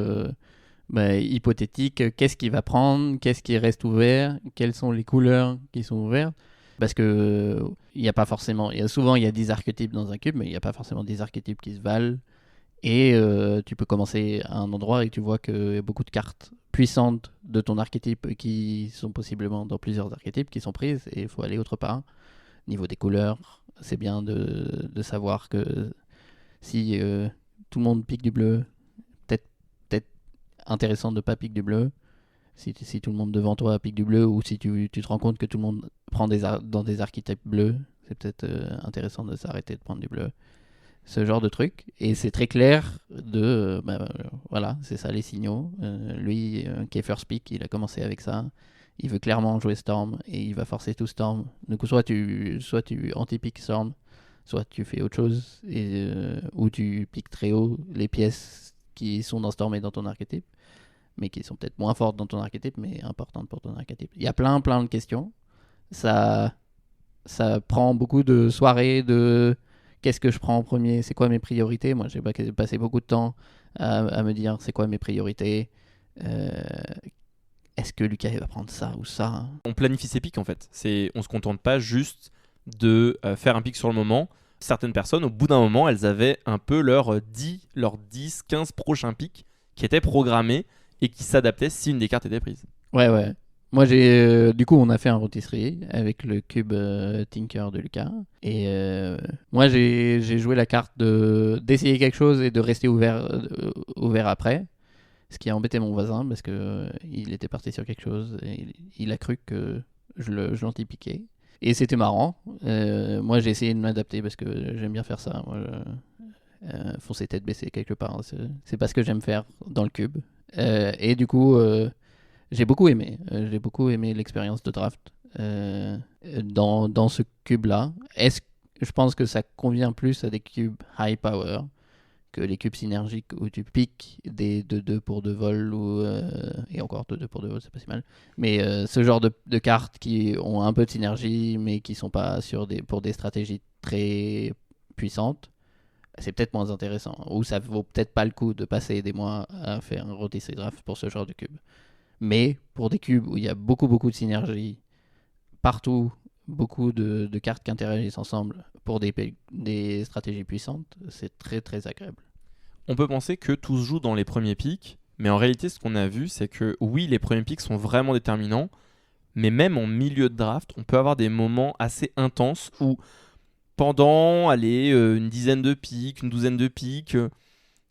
hypothétique. Qu'est-ce qu'il va prendre, qu'est-ce qui reste ouvert, quelles sont les couleurs qui sont ouvertes. Parce que il y a pas forcément, souvent il y a 10 archétypes dans un cube, mais il n'y a pas forcément 10 archétypes qui se valent. Et tu peux commencer à un endroit et tu vois qu'il y a beaucoup de cartes puissantes de ton archétype qui sont possiblement dans plusieurs archétypes qui sont prises, et il faut aller autre part. Niveau des couleurs, c'est bien de savoir que si tout le monde pique du bleu, peut-être intéressant de ne pas piquer du bleu. Si tout le monde devant toi pique du bleu, ou si tu te rends compte que tout le monde prend dans des archétypes bleus, c'est peut-être intéressant de s'arrêter de prendre du bleu. Ce genre de truc. Et c'est très clair voilà, c'est ça les signaux. Lui, qui est first pick, il a commencé avec ça. Il veut clairement jouer Storm et il va forcer tout Storm. Donc soit tu anti-pick Storm, soit tu fais autre chose, ou tu piques très haut les pièces qui sont dans Storm et dans ton archétype, mais qui sont peut-être moins fortes dans ton archétype, mais importantes pour ton archétype. Il y a plein de questions. Ça prend beaucoup de soirées, de qu'est-ce que je prends en premier, c'est quoi mes priorités. Moi, j'ai passé beaucoup de temps à me dire c'est quoi mes priorités. Est-ce que Lucas va prendre ça ou ça ? On planifie ses pics en fait. On se contente pas juste de faire un pic sur le moment. Certaines personnes, au bout d'un moment, elles avaient un peu leurs 10, 15 prochains pics qui étaient programmés et qui s'adaptaient si une des cartes était prise. Ouais. Moi, du coup, on a fait un rôtisserie avec le cube Tinker de Lucas. Et moi, j'ai joué la carte d'essayer quelque chose et de rester ouvert après. Ce qui a embêté mon voisin parce qu'il était parti sur quelque chose et il a cru que je l'anti-piquais. Et c'était marrant. Moi, j'ai essayé de m'adapter parce que j'aime bien faire ça. Moi, foncer tête baissée quelque part. C'est pas ce que j'aime faire dans le cube. Et du coup, j'ai beaucoup aimé. J'ai beaucoup aimé l'expérience de draft dans ce cube-là. Je pense que ça convient plus à des cubes high power que les cubes synergiques où tu piques des 2-2 pour 2 vols, et encore 2-2 pour 2 vols, c'est pas si mal. Mais ce genre de cartes qui ont un peu de synergie, mais qui sont pas pour des stratégies très puissantes, c'est peut-être moins intéressant. Ou ça vaut peut-être pas le coup de passer des mois à faire un rotisserie draft pour ce genre de cube. Mais pour des cubes où il y a beaucoup de synergie partout, beaucoup de cartes qui interagissent ensemble pour des stratégies puissantes, c'est très très agréable. On peut penser que tout se joue dans les premiers pics, mais en réalité, ce qu'on a vu, c'est que oui, les premiers pics sont vraiment déterminants, mais même en milieu de draft, on peut avoir des moments assez intenses où pendant une dizaine de pics, une douzaine de pics,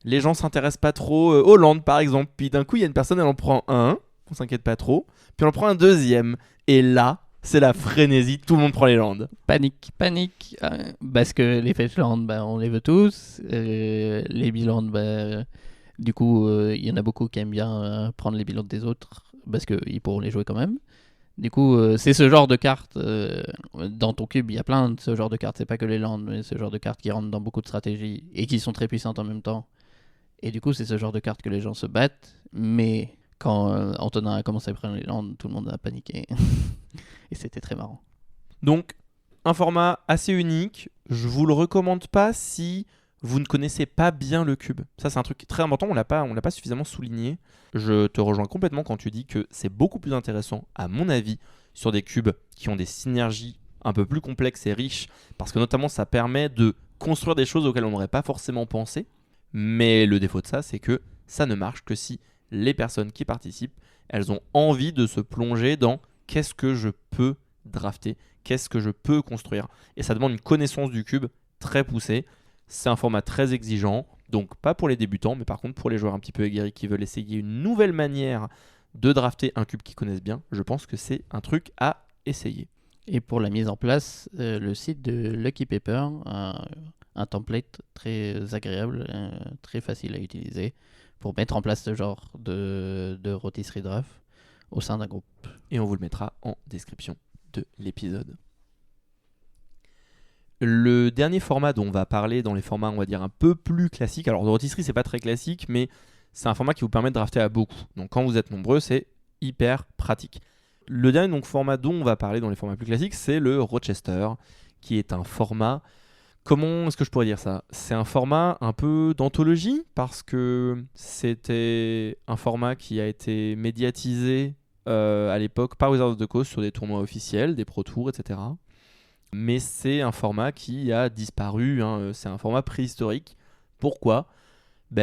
les gens s'intéressent pas trop aux landes par exemple, puis d'un coup, il y a une personne, elle en prend un, on s'inquiète pas trop, puis on en prend un deuxième, et là, c'est la frénésie, tout le monde prend les landes. Panique, parce que les fetchlands, on les veut tous. Les bilands, du coup, il y en a beaucoup qui aiment bien prendre les bilans des autres, parce qu'ils pourront les jouer quand même. Du coup, c'est ce genre de cartes. Dans ton cube, il y a plein de ce genre de cartes. C'est pas que les lands, mais ce genre de cartes qui rentrent dans beaucoup de stratégies et qui sont très puissantes en même temps. Et du coup, c'est ce genre de cartes que les gens se battent. Mais quand Antonin a commencé à prendre les lands, tout le monde a paniqué. Et c'était très marrant. Donc, un format assez unique. Je vous le recommande pas si vous ne connaissez pas bien le cube. Ça, c'est un truc très important. On l'a pas suffisamment souligné. Je te rejoins complètement quand tu dis que c'est beaucoup plus intéressant, à mon avis, sur des cubes qui ont des synergies un peu plus complexes et riches, parce que notamment, ça permet de construire des choses auxquelles on n'aurait pas forcément pensé. Mais le défaut de ça, c'est que ça ne marche que si les personnes qui participent, elles ont envie de se plonger dans qu'est-ce que je peux drafter, qu'est-ce que je peux construire. Et ça demande une connaissance du cube très poussée. C'est un format très exigeant, donc pas pour les débutants, mais par contre pour les joueurs un petit peu aguerris qui veulent essayer une nouvelle manière de drafter un cube qu'ils connaissent bien, je pense que c'est un truc à essayer. Et pour la mise en place, le site de Lucky Paper a un template très agréable, très facile à utiliser pour mettre en place ce genre de rotisserie draft au sein d'un groupe. Et on vous le mettra en description de l'épisode. Le dernier format dont on va parler dans les formats, on va dire, un peu plus classiques. Alors, de rotisserie, c'est pas très classique, mais c'est un format qui vous permet de drafter à beaucoup. Donc, quand vous êtes nombreux, c'est hyper pratique. Le dernier format dont on va parler dans les formats plus classiques, c'est le Rochester, qui est un format... Comment est-ce que je pourrais dire ça ? C'est un format un peu d'anthologie, parce que c'était un format qui a été médiatisé à l'époque par Wizards of the Coast sur des tournois officiels, des Pro Tours, etc. Mais c'est un format qui a disparu, c'est un format préhistorique. Pourquoi ?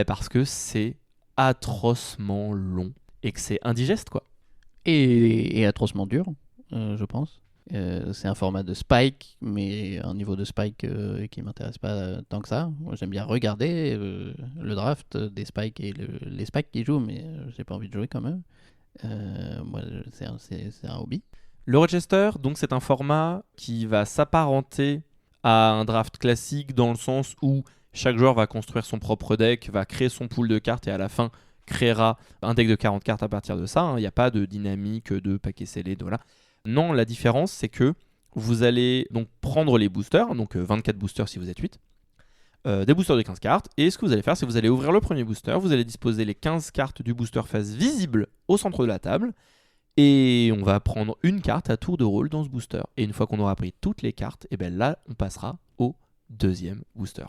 Parce que c'est atrocement long et que c'est indigeste, quoi. Et atrocement dur, je pense. C'est un format de spike, mais un niveau de spike qui m'intéresse pas tant que ça. Moi, j'aime bien regarder le draft des spikes et les spikes qui jouent, mais j'ai pas envie de jouer quand même. Moi, c'est un hobby. Le Rochester, donc, c'est un format qui va s'apparenter à un draft classique dans le sens où chaque joueur va construire son propre deck, va créer son pool de cartes et à la fin créera un deck de 40 cartes à partir de ça. Il n'y a pas de dynamique, de paquet scellé, voilà. Non, la différence, c'est que vous allez donc prendre les boosters, donc 24 boosters si vous êtes 8, des boosters de 15 cartes, et ce que vous allez faire, c'est que vous allez ouvrir le premier booster, vous allez disposer les 15 cartes du booster face visible au centre de la table, et on va prendre une carte à tour de rôle dans ce booster. Et une fois qu'on aura pris toutes les cartes, et là, on passera au deuxième booster.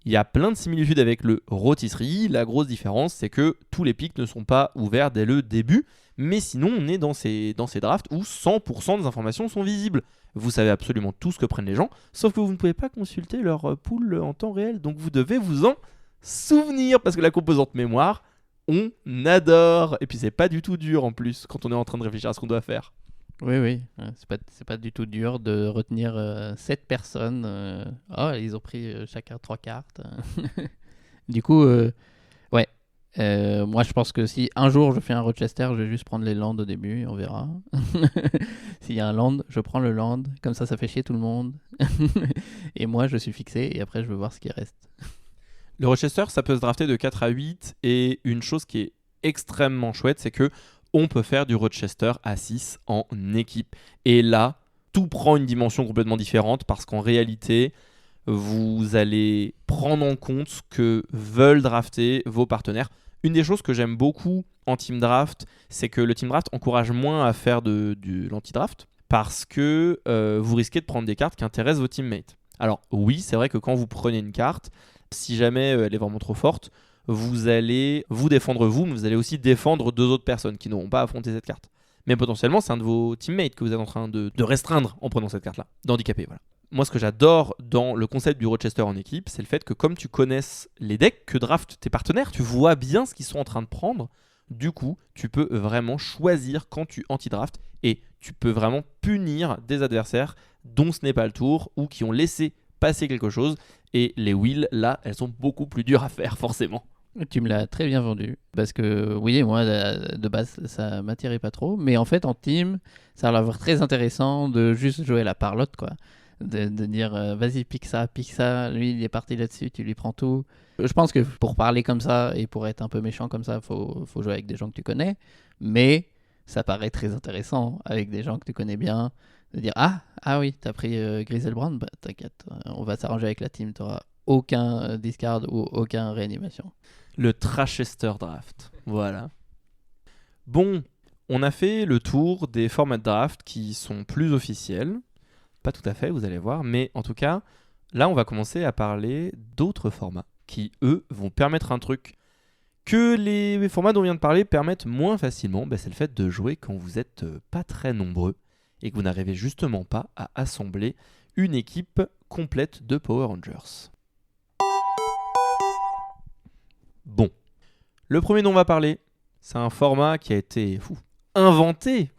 Il y a plein de similitudes avec le rotisserie. La grosse différence, c'est que tous les pics ne sont pas ouverts dès le début. Mais sinon, on est dans ces drafts où 100% des informations sont visibles. Vous savez absolument tout ce que prennent les gens, sauf que vous ne pouvez pas consulter leur pool en temps réel. Donc vous devez vous en souvenir, parce que la composante mémoire, on adore. Et puis c'est pas du tout dur en plus, quand on est en train de réfléchir à ce qu'on doit faire. Oui. C'est pas du tout dur de retenir 7 personnes. Ils ont pris chacun 3 cartes. Du coup, ouais. Moi, je pense que si un jour je fais un Rochester, je vais juste prendre les lands au début, on verra. S'il y a un land, je prends le land. Comme ça fait chier tout le monde. Et moi, je suis fixé et après, je veux voir ce qui reste. Le Rochester, ça peut se drafter de 4 à 8. Et une chose qui est extrêmement chouette, c'est que on peut faire du Rochester à 6 en équipe. Et là, tout prend une dimension complètement différente parce qu'en réalité, vous allez prendre en compte ce que veulent drafter vos partenaires. Une des choses que j'aime beaucoup en team draft, c'est que le team draft encourage moins à faire de l'anti-draft parce que vous risquez de prendre des cartes qui intéressent vos teammates. Alors oui, c'est vrai que quand vous prenez une carte, si jamais elle est vraiment trop forte, vous allez vous défendre vous, mais vous allez aussi défendre 2 autres personnes qui n'auront pas affronté cette carte. Mais potentiellement, c'est un de vos teammates que vous êtes en train de restreindre en prenant cette carte-là, d'handicaper, voilà. Moi, ce que j'adore dans le concept du Rochester en équipe, c'est le fait que comme tu connaisses les decks que draftent tes partenaires, tu vois bien ce qu'ils sont en train de prendre. Du coup, tu peux vraiment choisir quand tu anti-draft et tu peux vraiment punir des adversaires dont ce n'est pas le tour ou qui ont laissé passer quelque chose. Et les wheels, là, elles sont beaucoup plus dures à faire, forcément. Tu me l'as très bien vendu. Parce que, oui, moi, de base, ça m'attirait pas trop. Mais en fait, en team, ça a l'air très intéressant de juste jouer la parlotte, quoi. De dire, vas-y, pique ça. Lui, il est parti là-dessus, tu lui prends tout. Je pense que pour parler comme ça et pour être un peu méchant comme ça, faut jouer avec des gens que tu connais. Mais ça paraît très intéressant avec des gens que tu connais bien. De dire, ah oui, t'as pris Griselbrand, bah t'inquiète, on va s'arranger avec la team, t'auras aucun discard ou aucun réanimation. Le Trashester Draft. Voilà. Bon, on a fait le tour des formats de draft qui sont plus officiels. Pas tout à fait, vous allez voir. Mais en tout cas, là, on va commencer à parler d'autres formats qui, eux, vont permettre un truc que les formats dont on vient de parler permettent moins facilement. C'est le fait de jouer quand vous n'êtes pas très nombreux et que vous n'arrivez justement pas à assembler une équipe complète de Power Rangers. Bon, le premier dont on va parler, c'est un format qui a été inventé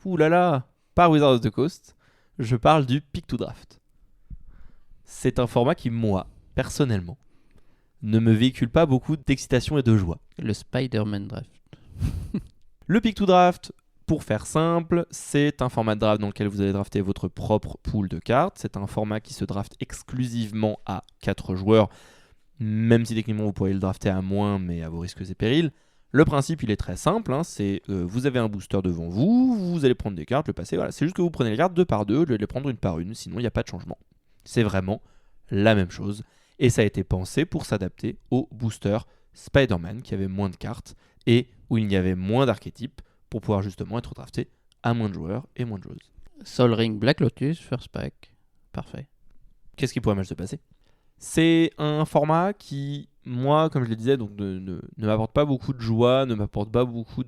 par Wizards of the Coast. Je parle du Pick to Draft. C'est un format qui, moi, personnellement, ne me véhicule pas beaucoup d'excitation et de joie. Le Spider-Man Draft. Le Pick to Draft, pour faire simple, c'est un format de draft dans lequel vous allez drafter votre propre pool de cartes. C'est un format qui se draft exclusivement à 4 joueurs, même si techniquement vous pourriez le drafter à moins, mais à vos risques et périls. Le principe, il est très simple, c'est vous avez un booster devant vous, vous allez prendre des cartes, le passer, voilà. C'est juste que vous prenez les cartes 2 par 2, au lieu de les prendre 1 par 1, sinon il n'y a pas de changement. C'est vraiment la même chose, et ça a été pensé pour s'adapter au booster Spider-Man, qui avait moins de cartes, et où il y avait moins d'archétypes, pour pouvoir justement être drafté à moins de joueurs et moins de joueuses. Sol Ring, Black Lotus, First Pack, parfait. Qu'est-ce qui pourrait mal se passer ? C'est un format qui, moi, comme je le disais, donc ne m'apporte pas beaucoup de joie, ne m'apporte pas beaucoup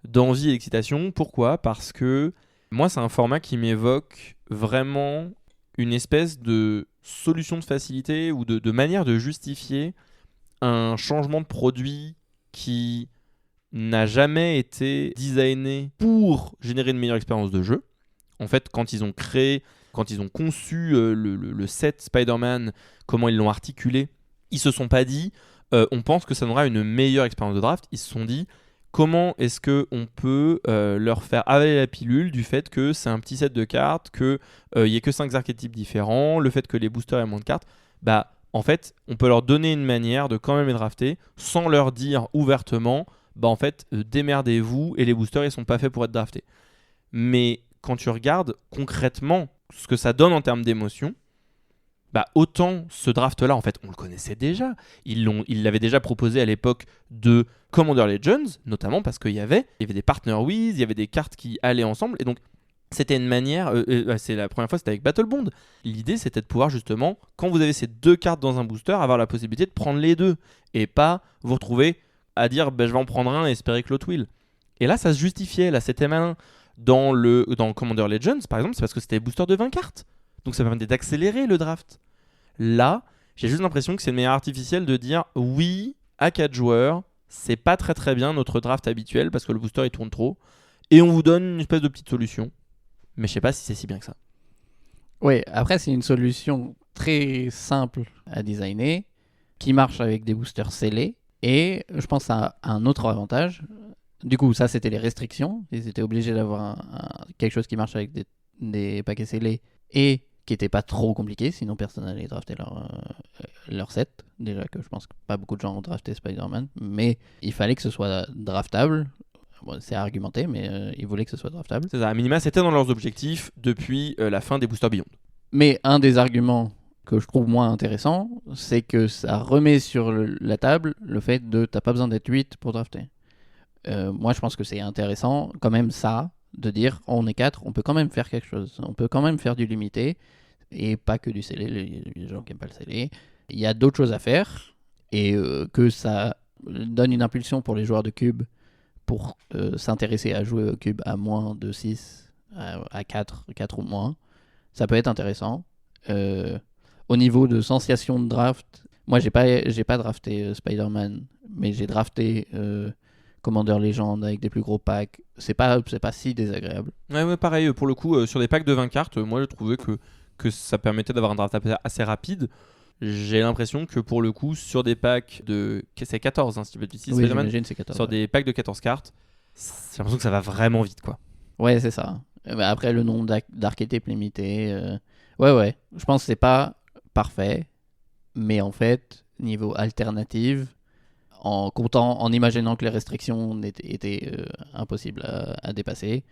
d'envie et d'excitation. Pourquoi ? Parce que moi, c'est un format qui m'évoque vraiment une espèce de solution de facilité ou de manière de justifier un changement de produit qui n'a jamais été designé pour générer une meilleure expérience de jeu. En fait, quand ils ont conçu le set Spider-Man, comment ils l'ont articulé, ils se sont pas dit on pense que ça donnera une meilleure expérience de draft. Ils se sont dit comment est-ce qu'on peut leur faire avaler la pilule du fait que c'est un petit set de cartes, qu'il n'y ait que 5 archétypes différents, le fait que les boosters aient moins de cartes. En fait, on peut leur donner une manière de quand même les drafter sans leur dire ouvertement démerdez-vous et les boosters ils sont pas faits pour être draftés. Mais quand tu regardes concrètement ce que ça donne en termes d'émotion, autant ce draft-là, en fait, on le connaissait déjà. Ils l'avaient déjà proposé à l'époque de Commander Legends, notamment parce qu'il y avait des partner with, il y avait des cartes qui allaient ensemble, et donc c'était une manière, c'est la première fois, c'était avec Battle Bond. L'idée, c'était de pouvoir justement, quand vous avez ces 2 cartes dans un booster, avoir la possibilité de prendre les 2, et pas vous retrouver à dire je vais en prendre un et espérer que l'autre will. Et là, ça se justifiait, là, c'était malin. Dans Commander Legends, par exemple, c'est parce que c'était des boosters de 20 cartes. Donc ça permettait d'accélérer le draft. Là, j'ai juste l'impression que c'est une manière artificielle de dire oui, à 4 joueurs, c'est pas très très bien notre draft habituel parce que le booster il tourne trop. Et on vous donne une espèce de petite solution. Mais je sais pas si c'est si bien que ça. Oui, après c'est une solution très simple à designer, qui marche avec des boosters scellés. Et je pense à un autre avantage. Du coup, ça c'était les restrictions. Ils étaient obligés d'avoir quelque chose qui marche avec des paquets scellés et qui n'était pas trop compliqué, sinon personne n'allait drafter leur set. Déjà que je pense que pas beaucoup de gens ont drafté Spider-Man, mais il fallait que ce soit draftable. Bon, c'est argumenté, mais ils voulaient que ce soit draftable. C'est ça, à minima, c'était dans leurs objectifs depuis la fin des Boosters Beyond. Mais un des arguments que je trouve moins intéressant, c'est que ça remet sur la table le fait de t'as pas besoin d'être 8 pour drafter. Moi, je pense que c'est intéressant, quand même, ça, de dire on est 4, on peut quand même faire quelque chose. On peut quand même faire du limité, et pas que du scellé, les gens qui n'aiment pas le scellé. Il y a d'autres choses à faire, et que ça donne une impulsion pour les joueurs de cube pour s'intéresser à jouer au cube à moins de 6, à 4 ou moins. Ça peut être intéressant. Au niveau de sensation de draft, moi j'ai pas drafté Spider-Man, mais j'ai drafté Commander Legend avec des plus gros packs. C'est pas si désagréable. Ouais, pareil, pour le coup, sur des packs de 20 cartes, moi j'ai trouvé que ça permettait d'avoir un draft assez rapide. J'ai l'impression que pour le coup, sur des packs de. C'est 14, hein, si tu veux dire ici, Oui, j'imagine c'est 14. sur des packs de 14 cartes, j'ai l'impression que ça va vraiment vite, quoi. Ouais, c'est ça. Après, le nombre d'archétypes limité. Ouais. Je pense que c'est pas parfait, mais en fait, niveau alternative, en imaginant que les restrictions étaient impossibles à dépasser,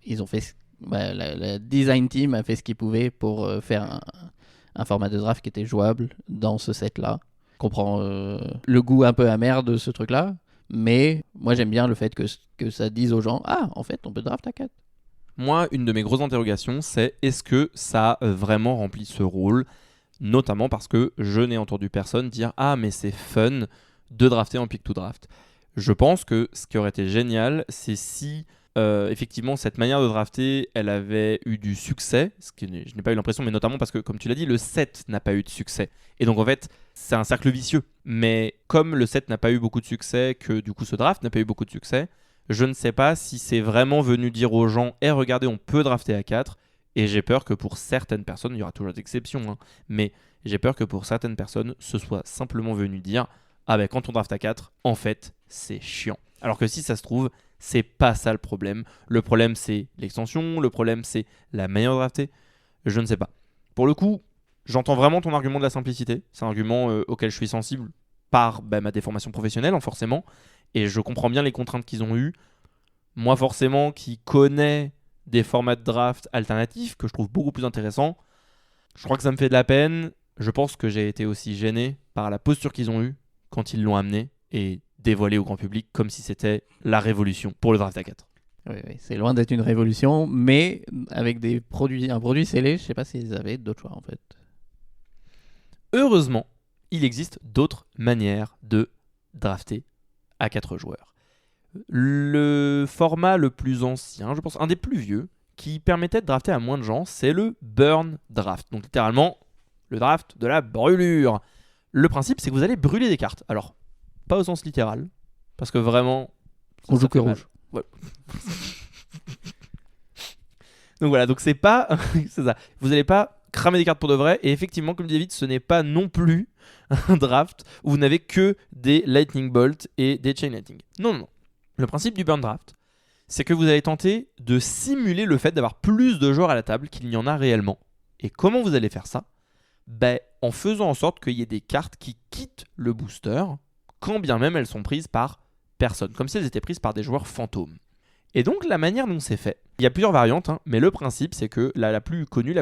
ils ont fait. La design team a fait ce qu'il pouvait pour faire un format de draft qui était jouable dans ce set-là. Je comprends le goût un peu amer de ce truc-là, mais moi j'aime bien le fait que ça dise aux gens en fait, on peut draft à 4. Moi, une de mes grosses interrogations, c'est est-ce que ça a vraiment rempli ce rôle, notamment parce que je n'ai entendu personne dire « Ah, mais c'est fun de drafter en pick to draft ». Je pense que ce qui aurait été génial, c'est si effectivement cette manière de drafter, elle avait eu du succès, ce que je n'ai pas eu l'impression, mais notamment parce que, comme tu l'as dit, le set n'a pas eu de succès. Et donc en fait, c'est un cercle vicieux. Mais comme le set n'a pas eu beaucoup de succès, que du coup ce draft n'a pas eu beaucoup de succès, je ne sais pas si c'est vraiment venu dire aux gens « regardez, on peut drafter à 4 ». Et j'ai peur que pour certaines personnes, il y aura toujours des exceptions, hein, mais j'ai peur que pour certaines personnes, ce soit simplement venu dire « Ah ben quand on draft à 4, en fait, c'est chiant ». Alors que si ça se trouve, c'est pas ça le problème. Le problème, c'est l'extension, le problème, c'est la manière de drafter. Je ne sais pas. Pour le coup, j'entends vraiment ton argument de la simplicité. C'est un argument auquel je suis sensible par ma déformation professionnelle, forcément. Et je comprends bien les contraintes qu'ils ont eues. Moi, forcément, qui connais des formats de draft alternatifs que je trouve beaucoup plus intéressants, je crois que ça me fait de la peine. Je pense que j'ai été aussi gêné par la posture qu'ils ont eue quand ils l'ont amené et dévoilé au grand public comme si c'était la révolution pour le draft à 4. Oui, c'est loin d'être une révolution, mais avec un produit scellé, je sais pas s'ils avaient d'autres choix en fait. Heureusement, il existe d'autres manières de drafter à 4 joueurs. Le format le plus ancien, je pense un des plus vieux, qui permettait de drafter à moins de gens, c'est le burn draft. Donc littéralement, le draft de la brûlure. Le principe, c'est que vous allez brûler des cartes. Alors, pas au sens littéral, parce que vraiment... On joue que rouge. Ouais. Donc voilà, donc c'est pas... c'est ça. Vous n'allez pas cramer des cartes pour de vrai, et effectivement, comme dit David, ce n'est pas non plus un draft où vous n'avez que des lightning bolt et des chain lightning. Non. Le principe du burn draft, c'est que vous allez tenter de simuler le fait d'avoir plus de joueurs à la table qu'il n'y en a réellement. Et comment vous allez faire ça ? En faisant en sorte qu'il y ait des cartes qui quittent le booster, quand bien même elles sont prises par personne, comme si elles étaient prises par des joueurs fantômes. Et donc la manière dont c'est fait, il y a plusieurs variantes, mais le principe c'est que la plus connue,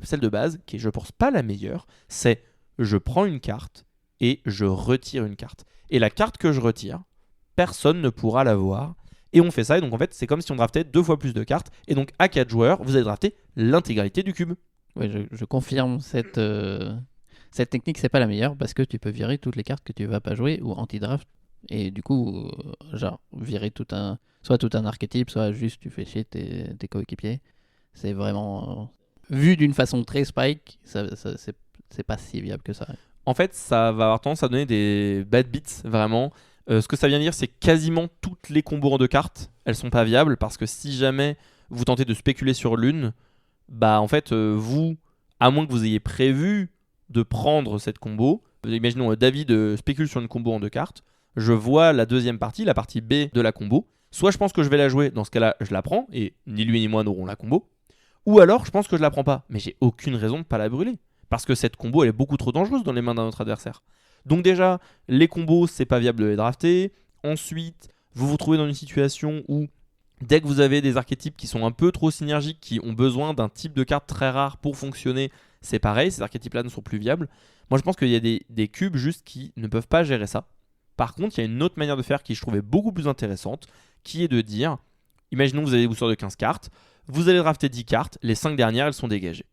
celle de base, qui est je pense pas la meilleure, c'est je prends une carte et je retire une carte. Et la carte que je retire, personne ne pourra la voir. Et on fait ça, et donc en fait c'est comme si on draftait 2 fois plus de cartes, et donc à 4 joueurs, vous allez drafter l'intégralité du cube. Oui, je confirme cette technique, c'est pas la meilleure, parce que tu peux virer toutes les cartes que tu vas pas jouer, ou anti-draft, et du coup, virer soit tout un archétype, soit juste tu fais chier tes coéquipiers. C'est vraiment... vu d'une façon très spike, c'est pas si viable que ça. En fait, ça va avoir tendance à donner des bad beats, vraiment. Ce que ça vient dire, c'est quasiment toutes les combos en 2 cartes, elles sont pas viables, parce que si jamais vous tentez de spéculer sur l'une, en fait, vous, à moins que vous ayez prévu de prendre cette combo, imaginons David spécule sur une combo en 2 cartes, je vois la deuxième partie, la partie B de la combo, soit je pense que je vais la jouer, dans ce cas-là, je la prends, et ni lui ni moi n'auront la combo, ou alors je pense que je la prends pas, mais j'ai aucune raison de pas la brûler, parce que cette combo, elle est beaucoup trop dangereuse dans les mains d'un autre adversaire. Donc déjà, les combos, c'est pas viable de les drafter. Ensuite, vous vous trouvez dans une situation où, dès que vous avez des archétypes qui sont un peu trop synergiques, qui ont besoin d'un type de carte très rare pour fonctionner, c'est pareil, ces archétypes-là ne sont plus viables. Moi, je pense qu'il y a des cubes juste qui ne peuvent pas gérer ça. Par contre, il y a une autre manière de faire qui je trouvais beaucoup plus intéressante, qui est de dire, imaginons que vous avez des boosters de 15 cartes, vous allez drafter 10 cartes, les 5 dernières, elles sont dégagées.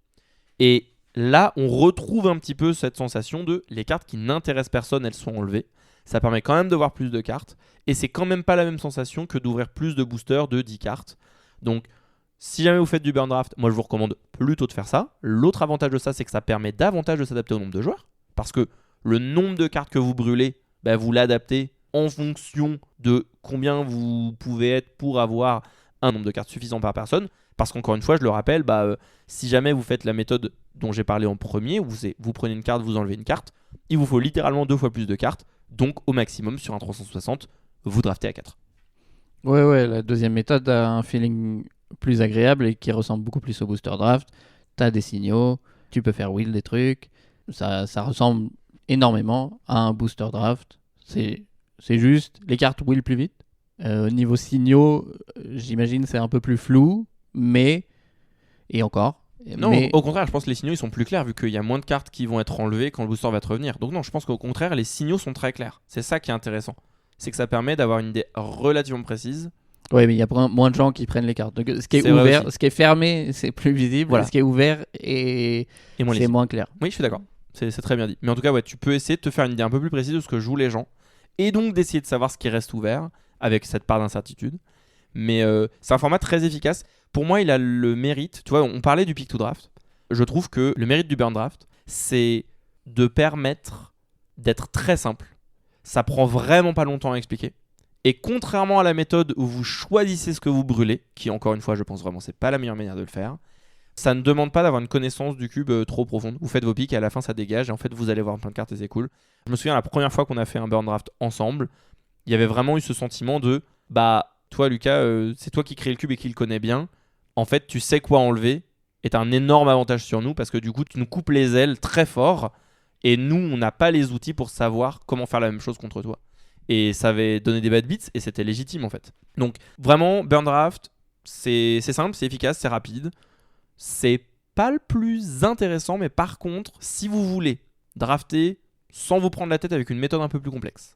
Et là, on retrouve un petit peu cette sensation de les cartes qui n'intéressent personne, elles sont enlevées. Ça permet quand même de voir plus de cartes. Et c'est quand même pas la même sensation que d'ouvrir plus de boosters de 10 cartes. Donc, si jamais vous faites du burn draft, moi je vous recommande plutôt de faire ça. L'autre avantage de ça, c'est que ça permet davantage de s'adapter au nombre de joueurs. Parce que le nombre de cartes que vous brûlez, vous l'adaptez en fonction de combien vous pouvez être pour avoir un nombre de cartes suffisant par personne. Parce qu'encore une fois, je le rappelle, si jamais vous faites la méthode dont j'ai parlé en premier, où vous prenez une carte, vous enlevez une carte, il vous faut littéralement 2 fois plus de cartes. Donc au maximum, sur un 360, vous draftez à 4. Ouais, la deuxième méthode a un feeling plus agréable et qui ressemble beaucoup plus au booster draft. T'as des signaux, tu peux faire wheel des trucs. Ça ressemble énormément à un booster draft. C'est juste, les cartes wheel plus vite. Niveau signaux, j'imagine c'est un peu plus flou, mais... Et encore. Non, mais... au contraire, je pense que les signaux ils sont plus clairs vu qu'il y a moins de cartes qui vont être enlevées quand le booster va te revenir. Donc non, je pense qu'au contraire, les signaux sont très clairs. C'est ça qui est intéressant. C'est que ça permet d'avoir une idée relativement précise. Oui, mais il y a moins de gens qui prennent les cartes. Donc, ce qui est ouvert, ce qui est fermé, c'est plus visible. Voilà. Ce qui est ouvert et c'est moins clair. Oui, je suis d'accord. C'est très bien dit. Mais en tout cas, tu peux essayer de te faire une idée un peu plus précise de ce que jouent les gens. Et donc d'essayer de savoir ce qui reste ouvert avec cette part d'incertitude. Mais c'est un format très efficace. Pour moi, il a le mérite. Tu vois, on parlait du pick to draft. Je trouve que le mérite du burn draft, c'est de permettre d'être très simple. Ça prend vraiment pas longtemps à expliquer. Et contrairement à la méthode où vous choisissez ce que vous brûlez, qui encore une fois, je pense vraiment, c'est pas la meilleure manière de le faire, ça ne demande pas d'avoir une connaissance du cube trop profonde. Vous faites vos picks et à la fin, ça dégage. Et en fait, vous allez voir plein de cartes et c'est cool. Je me souviens la première fois qu'on a fait un burn draft ensemble, il y avait vraiment eu ce sentiment de toi, Lucas, c'est toi qui crée le cube et qui le connais bien. En fait, tu sais quoi enlever et t'as un énorme avantage sur nous parce que du coup, tu nous coupes les ailes très fort et nous, on n'a pas les outils pour savoir comment faire la même chose contre toi. Et ça avait donné des bad beats et c'était légitime en fait. Donc, vraiment, burn draft, c'est simple, c'est efficace, c'est rapide. C'est pas le plus intéressant, mais par contre, si vous voulez drafter sans vous prendre la tête avec une méthode un peu plus complexe,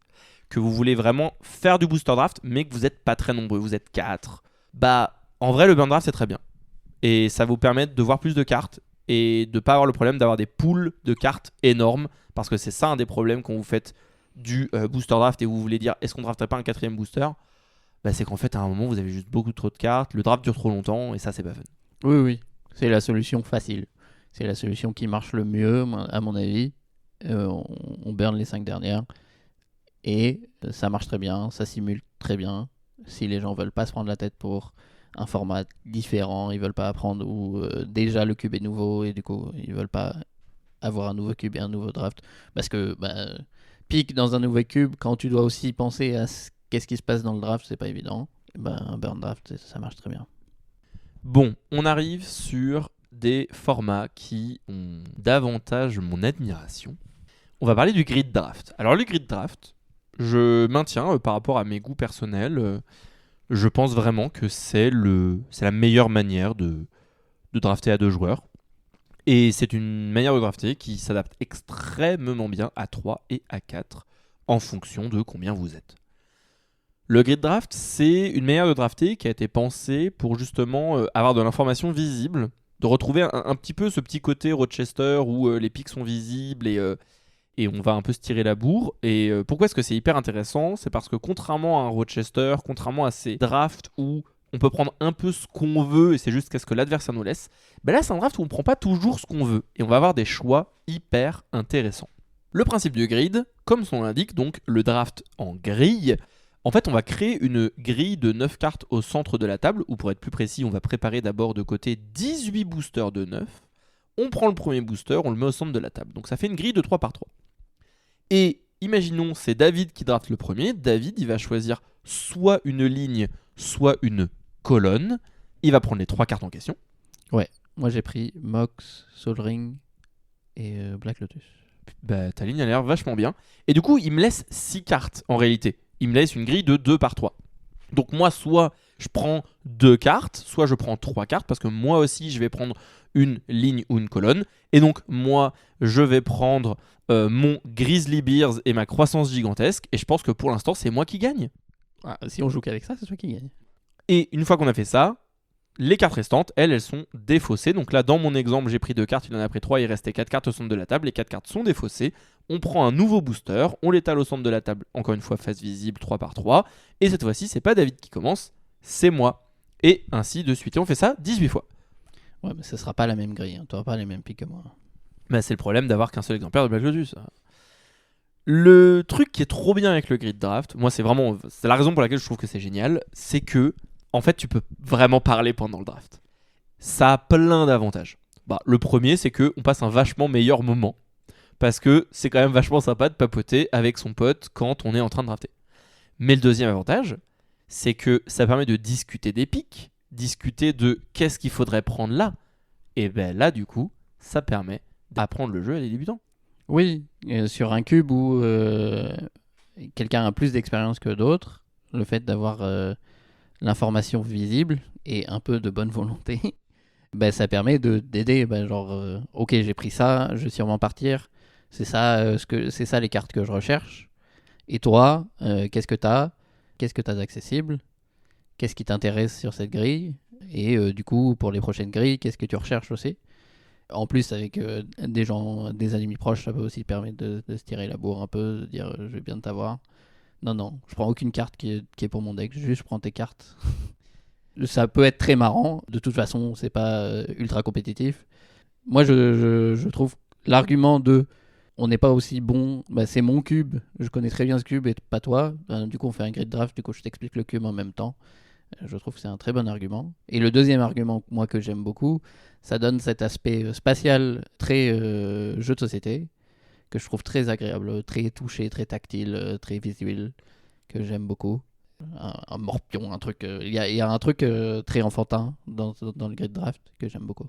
que vous voulez vraiment faire du booster draft, mais que vous n'êtes pas très nombreux, vous êtes 4, en vrai, le burn draft, c'est très bien. Et ça vous permet de voir plus de cartes et de ne pas avoir le problème d'avoir des pools de cartes énormes, parce que c'est ça un des problèmes quand vous faites du booster draft et vous voulez dire est-ce qu'on ne drafterait pas un 4ème booster, c'est qu'en fait, à un moment, vous avez juste beaucoup trop de cartes, le draft dure trop longtemps, et ça, c'est pas fun. Oui. C'est la solution facile. C'est la solution qui marche le mieux, à mon avis. On burn les 5 dernières. Et ça marche très bien, ça simule très bien. Si les gens veulent pas se prendre la tête pour un format différent, ils veulent pas apprendre où déjà le cube est nouveau et du coup ils veulent pas avoir un nouveau cube et un nouveau draft. Parce que pique dans un nouveau cube quand tu dois aussi penser à qu'est-ce qui se passe dans le draft, c'est pas évident. Un burn draft, ça marche très bien. Bon, on arrive sur des formats qui ont davantage mon admiration. On va parler du grid draft. Alors le grid draft, je maintiens par rapport à mes goûts personnels, je pense vraiment que c'est la meilleure manière de drafter à 2 joueurs. Et c'est une manière de drafter qui s'adapte extrêmement bien à 3 et à 4 en fonction de combien vous êtes. Le grid draft, c'est une manière de drafter qui a été pensée pour justement avoir de l'information visible, de retrouver un petit peu ce petit côté Rochester où les pics sont visibles et on va un peu se tirer la bourre. Et pourquoi est-ce que c'est hyper intéressant ? C'est parce que contrairement à un Rochester, contrairement à ces drafts où on peut prendre un peu ce qu'on veut et c'est juste qu'est-ce que l'adversaire nous laisse, là c'est un draft où on ne prend pas toujours ce qu'on veut et on va avoir des choix hyper intéressants. Le principe du grid, comme son nom l'indique, donc le draft en grille, en fait on va créer une grille de 9 cartes au centre de la table, ou pour être plus précis, on va préparer d'abord de côté 18 boosters de 9. On prend le premier booster, on le met au centre de la table. Donc ça fait une grille de 3 par 3. Et imaginons c'est David qui draft le premier. David, il va choisir soit une ligne, soit une colonne. Il va prendre les 3 cartes en question. Ouais, moi j'ai pris Mox, Sol Ring et Black Lotus. Ta ligne a l'air vachement bien. Et du coup, il me laisse 6 cartes en réalité. Il me laisse une grille de 2 par 3. Donc moi, soit je prends 2 cartes, soit je prends 3 cartes, parce que moi aussi, je vais prendre une ligne ou une colonne. Et donc moi, je vais prendre mon Grizzly Bears et ma croissance gigantesque. Et je pense que pour l'instant, c'est moi qui gagne. Ah, si on joue qu'avec ça, c'est toi qui gagne. Et une fois qu'on a fait ça, les cartes restantes, elles sont défaussées. Donc là, dans mon exemple, j'ai pris 2 cartes, il en a pris 3, il restait 4 cartes au centre de la table. Les 4 cartes sont défaussées. On prend un nouveau booster, on l'étale au centre de la table, encore une fois face visible 3 par 3. Et cette fois-ci, c'est pas David qui commence, c'est moi. Et ainsi de suite. Et on fait ça 18 fois. Ouais, mais ce sera pas la même grille, hein. Tu n'auras pas les mêmes pics que moi. Bah, c'est le problème d'avoir qu'un seul exemplaire de Black Lotus. Le truc qui est trop bien avec le grid draft, moi c'est la raison pour laquelle je trouve que c'est génial, c'est que en fait tu peux vraiment parler pendant le draft. Ça a plein d'avantages. Le premier, c'est que on passe un vachement meilleur moment parce que c'est quand même vachement sympa de papoter avec son pote quand on est en train de drafter. Mais le deuxième avantage, c'est que ça permet de discuter des pics, discuter de qu'est-ce qu'il faudrait prendre là. Et ben là du coup, ça permet d'apprendre le jeu à des débutants. Oui, sur un cube où quelqu'un a plus d'expérience que d'autres, le fait d'avoir l'information visible et un peu de bonne volonté, ça permet d'aider. Ok, j'ai pris ça, je vais sûrement partir. C'est ça, c'est ça les cartes que je recherche. Et toi, qu'est-ce que tu as ? Qu'est-ce que tu as d'accessible ? Qu'est-ce qui t'intéresse sur cette grille ? Et du coup, pour les prochaines grilles, qu'est-ce que tu recherches aussi ? En plus, avec des amis proches, ça peut aussi permettre de se tirer la bourre un peu, de dire je vais bien t'avoir. Non, je prends aucune carte qui est pour mon deck, juste je prends tes cartes. Ça peut être très marrant, de toute façon, c'est pas ultra compétitif. Moi, je trouve l'argument de on n'est pas aussi bon, c'est mon cube, je connais très bien ce cube et pas toi. Du coup, on fait un grid draft, du coup, je t'explique le cube en même temps. Je trouve que c'est un très bon argument. Et le deuxième argument, moi, que j'aime beaucoup, ça donne cet aspect spatial très jeu de société, que je trouve très agréable, très touché, très tactile, très visuel, que j'aime beaucoup. Un morpion, un truc. Il y a un truc très enfantin dans le grid draft que j'aime beaucoup.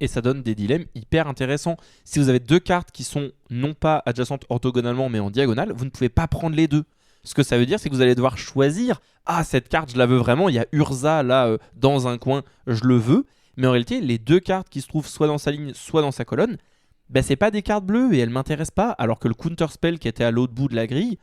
Et ça donne des dilemmes hyper intéressants. Si vous avez 2 cartes qui sont non pas adjacentes orthogonalement mais en diagonale, vous ne pouvez pas prendre les deux. Ce que ça veut dire, c'est que vous allez devoir choisir. Ah, cette carte, je la veux vraiment. Il y a Urza là dans un coin, je le veux. Mais en réalité, les 2 cartes qui se trouvent soit dans sa ligne, soit dans sa colonne, c'est pas des cartes bleues et elles m'intéressent pas. Alors que le counter spell qui était à l'autre bout de la grille,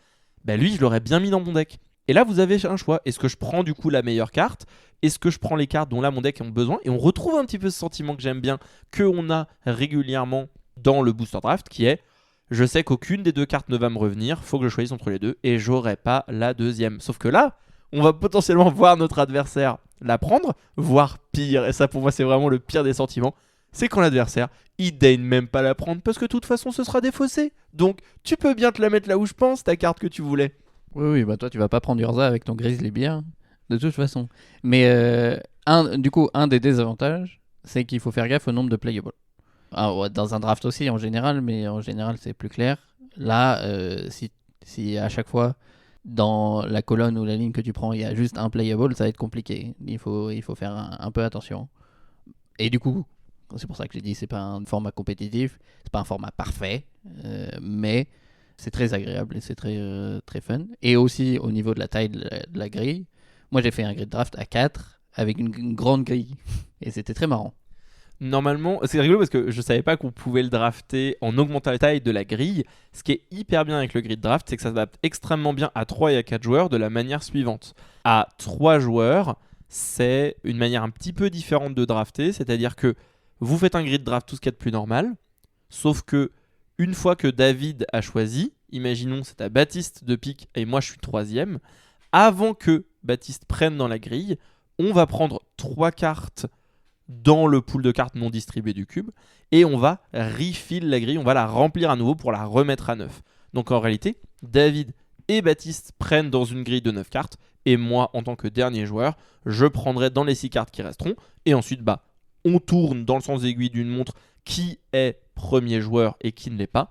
lui, je l'aurais bien mis dans mon deck. Et là, vous avez un choix. Est-ce que je prends du coup la meilleure carte ? Est-ce que je prends les cartes dont là mon deck a besoin ? Et on retrouve un petit peu ce sentiment que j'aime bien, qu'on a régulièrement dans le booster draft, qui est je sais qu'aucune des 2 cartes ne va me revenir, faut que je choisisse entre les deux, et j'aurai pas la deuxième. Sauf que là, on va potentiellement voir notre adversaire la prendre, voire pire, et ça pour moi c'est vraiment le pire des sentiments, c'est quand l'adversaire, il daigne même pas la prendre, parce que de toute façon ce sera défaussé. Donc tu peux bien te la mettre là où je pense, ta carte que tu voulais. Oui, toi tu vas pas prendre Urza avec ton Grizzly Bear, de toute façon. Mais un des désavantages, c'est qu'il faut faire gaffe au nombre de playables. Dans un draft aussi en général, mais en général c'est plus clair. Là, si à chaque fois dans la colonne ou la ligne que tu prends il y a juste un playable, ça va être compliqué. Il faut faire un peu attention. Et du coup, c'est pour ça que j'ai dit c'est pas un format compétitif, c'est pas un format parfait, mais c'est très agréable et c'est très fun. Et aussi au niveau de la taille de la grille, moi j'ai fait un grid draft à 4 avec une grande grille et c'était très marrant. Normalement, c'est rigolo parce que je savais pas qu'on pouvait le drafter en augmentant la taille de la grille. Ce qui est hyper bien avec le grid draft, c'est que ça s'adapte extrêmement bien à 3 et à 4 joueurs de la manière suivante. À 3 joueurs, c'est une manière un petit peu différente de drafter, c'est-à-dire que vous faites un grid draft tout ce qu'il y a de plus normal, sauf que une fois que David a choisi, imaginons c'est à Baptiste de pique et moi je suis 3e, avant que Baptiste prenne dans la grille, on va prendre 3 cartes dans le pool de cartes non distribuées du cube et on va refill la grille, on va la remplir à nouveau pour la remettre à 9. Donc en réalité, David et Baptiste prennent dans une grille de 9 cartes et moi en tant que dernier joueur, je prendrai dans les 6 cartes qui resteront et ensuite on tourne dans le sens aiguille d'une montre qui est premier joueur et qui ne l'est pas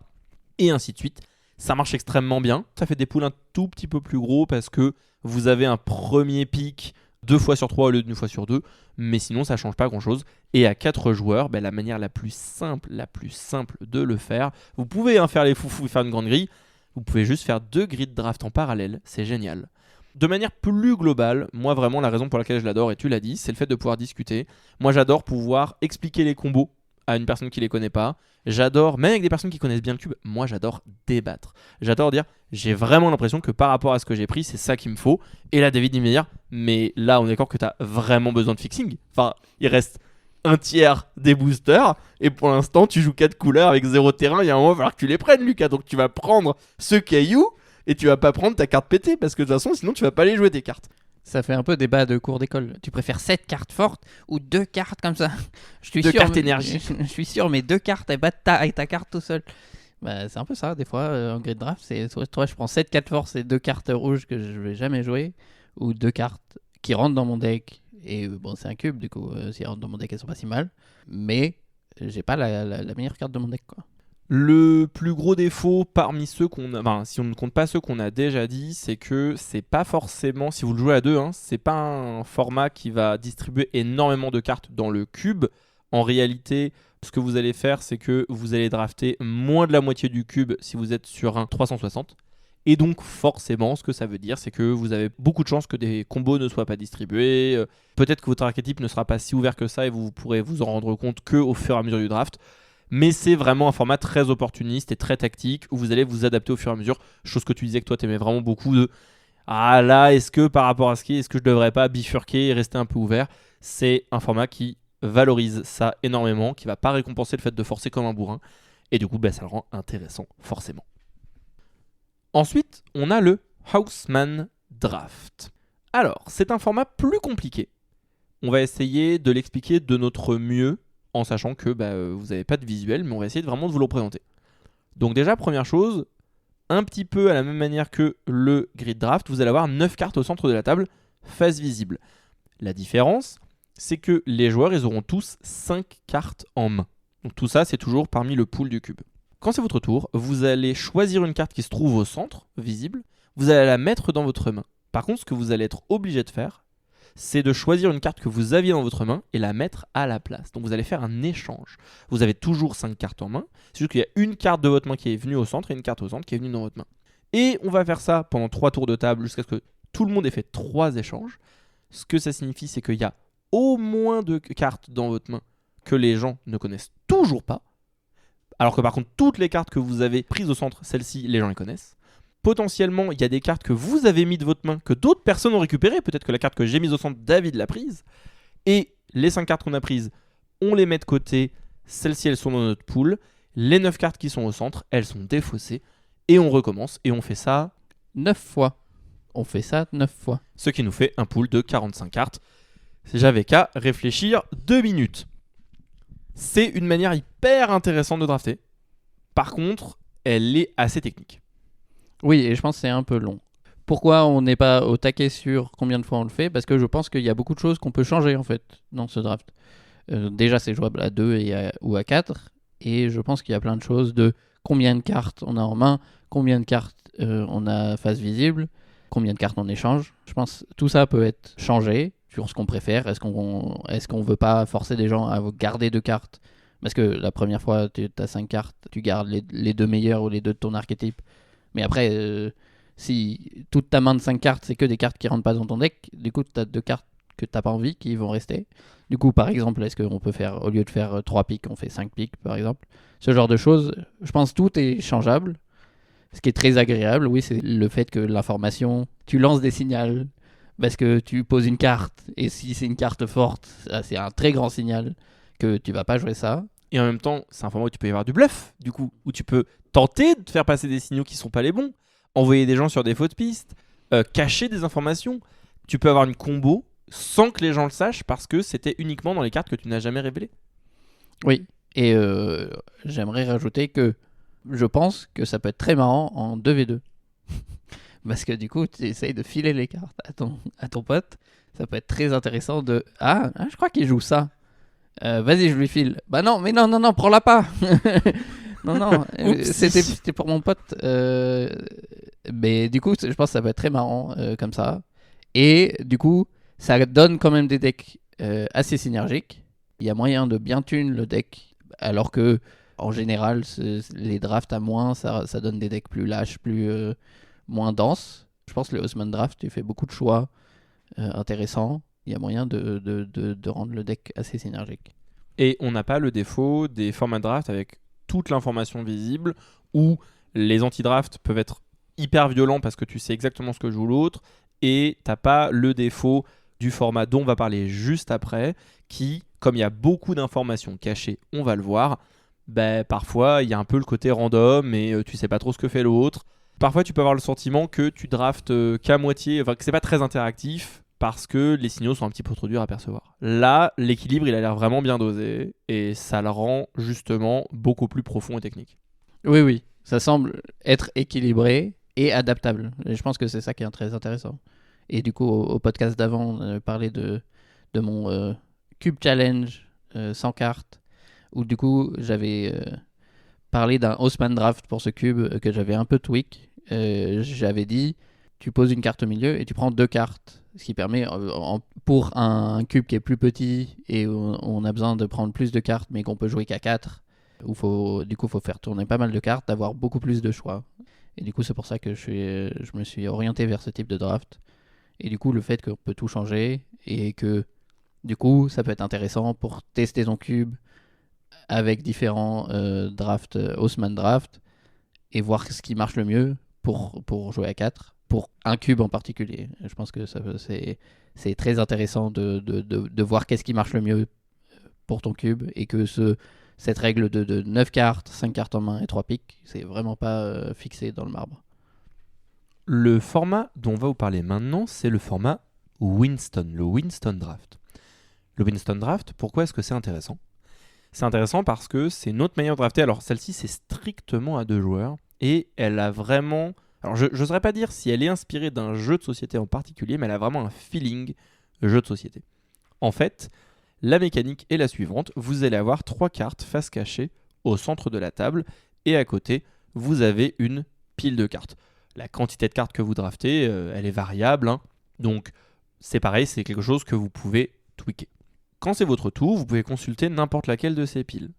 et ainsi de suite. Ça marche extrêmement bien, ça fait des pools un tout petit peu plus gros parce que vous avez un premier pick 2 fois sur 3 au lieu d'une fois sur 2, mais sinon ça change pas grand chose. Et à 4 joueurs, la manière la plus simple de le faire, vous pouvez faire les foufous et faire une grande grille, vous pouvez juste faire 2 grid draft en parallèle, c'est génial. De manière plus globale, moi vraiment la raison pour laquelle je l'adore, et tu l'as dit, c'est le fait de pouvoir discuter. Moi j'adore pouvoir expliquer les combos à une personne qui les connaît pas. J'adore, même avec des personnes qui connaissent bien le cube, moi j'adore débattre. J'adore dire, j'ai vraiment l'impression que par rapport à ce que j'ai pris, c'est ça qu'il me faut. Et là David il me dit, mais là on est d'accord que tu as vraiment besoin de fixing. Enfin, il reste un tiers des boosters, et pour l'instant tu joues 4 couleurs avec 0 terrain, il y a un moment il va falloir que tu les prennes Lucas, donc tu vas prendre ce caillou, et tu vas pas prendre ta carte pétée, parce que de toute façon sinon tu vas pas aller jouer tes cartes. Ça fait un peu débat de cours d'école. Tu préfères 7 cartes fortes ou 2 cartes comme ça? Je suis Deux sûr, cartes énergie. Je suis sûr, mais 2 cartes, elles battent avec ta carte tout seul. Bah, c'est un peu ça, des fois, en grid draft. C'est soit je prends 7 cartes force et 2 cartes rouges que je vais jamais jouer, ou 2 cartes qui rentrent dans mon deck. Et bon, c'est un cube, du coup, si elles rentrent dans mon deck, elles sont pas si mal. Mais j'ai pas la meilleure carte de mon deck, quoi. Le plus gros défaut parmi ceux qu'on a, enfin, si on ne compte pas ceux qu'on a déjà dit, c'est que c'est pas forcément, si vous le jouez à deux, c'est pas un format qui va distribuer énormément de cartes dans le cube. En réalité, ce que vous allez faire, c'est que vous allez drafter moins de la moitié du cube si vous êtes sur un 360. Et donc forcément, ce que ça veut dire, c'est que vous avez beaucoup de chances que des combos ne soient pas distribués. Peut-être que votre archétype ne sera pas si ouvert que ça et vous pourrez vous en rendre compte qu'au fur et à mesure du draft. Mais c'est vraiment un format très opportuniste et très tactique où vous allez vous adapter au fur et à mesure. Chose que tu disais que toi t'aimais vraiment beaucoup de ah là, est-ce que par rapport à ce qui est, est-ce que je devrais pas bifurquer et rester un peu ouvert? C'est un format qui valorise ça énormément, qui va pas récompenser le fait de forcer comme un bourrin. Et du coup, ça le rend intéressant, forcément. Ensuite, on a le Houseman Draft. Alors, c'est un format plus compliqué. On va essayer de l'expliquer de notre mieux, en sachant que vous n'avez pas de visuel, mais on va essayer vraiment de vous le représenter. Donc déjà, première chose, un petit peu à la même manière que le grid draft, vous allez avoir 9 cartes au centre de la table, face visible. La différence, c'est que les joueurs, ils auront tous 5 cartes en main. Donc tout ça, c'est toujours parmi le pool du cube. Quand c'est votre tour, vous allez choisir une carte qui se trouve au centre, visible, vous allez la mettre dans votre main. Par contre, ce que vous allez être obligé de faire, c'est de choisir une carte que vous aviez dans votre main et la mettre à la place. Donc vous allez faire un échange. Vous avez toujours 5 cartes en main, c'est juste qu'il y a une carte de votre main qui est venue au centre et une carte au centre qui est venue dans votre main. Et on va faire ça pendant 3 tours de table jusqu'à ce que tout le monde ait fait 3 échanges. Ce que ça signifie, c'est qu'il y a au moins 2 cartes dans votre main que les gens ne connaissent toujours pas. Alors que par contre, toutes les cartes que vous avez prises au centre, celles-ci, les gens les connaissent. Potentiellement, il y a des cartes que vous avez mis de votre main que d'autres personnes ont récupérées. Peut-être que la carte que j'ai mise au centre, David l'a prise. Et les 5 cartes qu'on a prises, on les met de côté. Celles-ci, elles sont dans notre pool. Les 9 cartes qui sont au centre, elles sont défaussées. Et on recommence. Et on fait ça 9 fois. On fait ça 9 fois. Ce qui nous fait un pool de 45 cartes. J'avais qu'à réfléchir 2 minutes. C'est une manière hyper intéressante de drafter. Par contre, elle est assez technique. Oui, et je pense que c'est un peu long. Pourquoi on n'est pas au taquet sur combien de fois on le fait? Parce que je pense qu'il y a beaucoup de choses qu'on peut changer en fait dans ce draft. Déjà, c'est jouable à 2 ou à 4. Et je pense qu'il y a plein de choses de combien de cartes on a en main, combien de cartes on a face visible, combien de cartes on échange. Je pense que tout ça peut être changé sur ce qu'on préfère. Est-ce qu'on veut pas forcer des gens à garder 2 cartes? Parce que la première fois, tu as 5 cartes, tu gardes les 2 meilleures ou les 2 de ton archétype. Mais après, si toute ta main de 5 cartes, c'est que des cartes qui rentrent pas dans ton deck, du coup, tu as 2 cartes que tu n'as pas envie qui vont rester. Du coup, par exemple, est-ce qu'on peut faire, au lieu de faire 3 piques, on fait 5 piques, par exemple? Ce genre de choses, je pense que tout est changeable. Ce qui est très agréable, oui, c'est le fait que l'information, tu lances des signals parce que tu poses une carte, et si c'est une carte forte, ça, c'est un très grand signal que tu vas pas jouer ça. Et en même temps, c'est un format où tu peux y avoir du bluff, du coup, où tu peux tenter de faire passer des signaux qui sont pas les bons, envoyer des gens sur des fausses pistes, cacher des informations. Tu peux avoir une combo sans que les gens le sachent parce que c'était uniquement dans les cartes que tu n'as jamais révélées. Oui, et j'aimerais rajouter que je pense que ça peut être très marrant en 2v2. Parce que du coup, tu essayes de filer les cartes à ton pote. Ça peut être très intéressant de... Ah, je crois qu'il joue ça. Vas-y, je lui file. Bah non, mais non, prends-la pas. Non, c'était pour mon pote. Mais du coup, je pense que ça va être très marrant comme ça. Et du coup, ça donne quand même des decks assez synergiques. Il y a moyen de bien tune le deck, alors que en général, les drafts à moins, ça donne des decks plus lâches, moins denses. Je pense que le Haussmann Draft, tu fais beaucoup de choix intéressants. Il y a moyen de rendre le deck assez synergique. Et on n'a pas le défaut des formats draft avec toute l'information visible où les anti-drafts peuvent être hyper violents parce que tu sais exactement ce que joue l'autre et t'as pas le défaut du format dont on va parler juste après qui, comme il y a beaucoup d'informations cachées, on va le voir, parfois il y a un peu le côté random et tu sais pas trop ce que fait l'autre. Parfois tu peux avoir le sentiment que tu draftes qu'à moitié, enfin que c'est pas très interactif parce que les signaux sont un petit peu trop durs à percevoir. Là, l'équilibre, il a l'air vraiment bien dosé, et ça le rend justement beaucoup plus profond et technique. Oui, ça semble être équilibré et adaptable. Et je pense que c'est ça qui est très intéressant. Et du coup, au podcast d'avant, on parlait de mon Cube Challenge sans carte, où du coup, j'avais parlé d'un Haussmann Draft pour ce cube que j'avais un peu tweak. J'avais dit, tu poses une carte au milieu et tu prends 2 cartes. Ce qui permet, pour un cube qui est plus petit et où on a besoin de prendre plus de cartes mais qu'on peut jouer qu'à 4, où il faut faire tourner pas mal de cartes, d'avoir beaucoup plus de choix. Et du coup, c'est pour ça que je me suis orienté vers ce type de draft. Et du coup, le fait qu'on peut tout changer et que du coup, ça peut être intéressant pour tester son cube avec différents drafts, Haussmann Draft, et voir ce qui marche le mieux pour jouer à 4. Pour un cube en particulier. Je pense que c'est très intéressant de voir qu'est-ce qui marche le mieux pour ton cube et que cette règle de 9 cartes, 5 cartes en main et 3 piques, c'est vraiment pas fixé dans le marbre. Le format dont on va vous parler maintenant, c'est le format Winston, le Winston Draft. Le Winston Draft, pourquoi est-ce que c'est intéressant ? C'est intéressant parce que c'est une autre manière de drafter. Alors celle-ci, c'est strictement à 2 joueurs et elle a vraiment... Alors je n'oserais pas dire si elle est inspirée d'un jeu de société en particulier, mais elle a vraiment un feeling jeu de société. En fait, la mécanique est la suivante. Vous allez avoir 3 cartes face cachée au centre de la table et à côté, vous avez une pile de cartes. La quantité de cartes que vous draftez, elle est variable. Donc c'est pareil, c'est quelque chose que vous pouvez tweaker. Quand c'est votre tour, vous pouvez consulter n'importe laquelle de ces piles.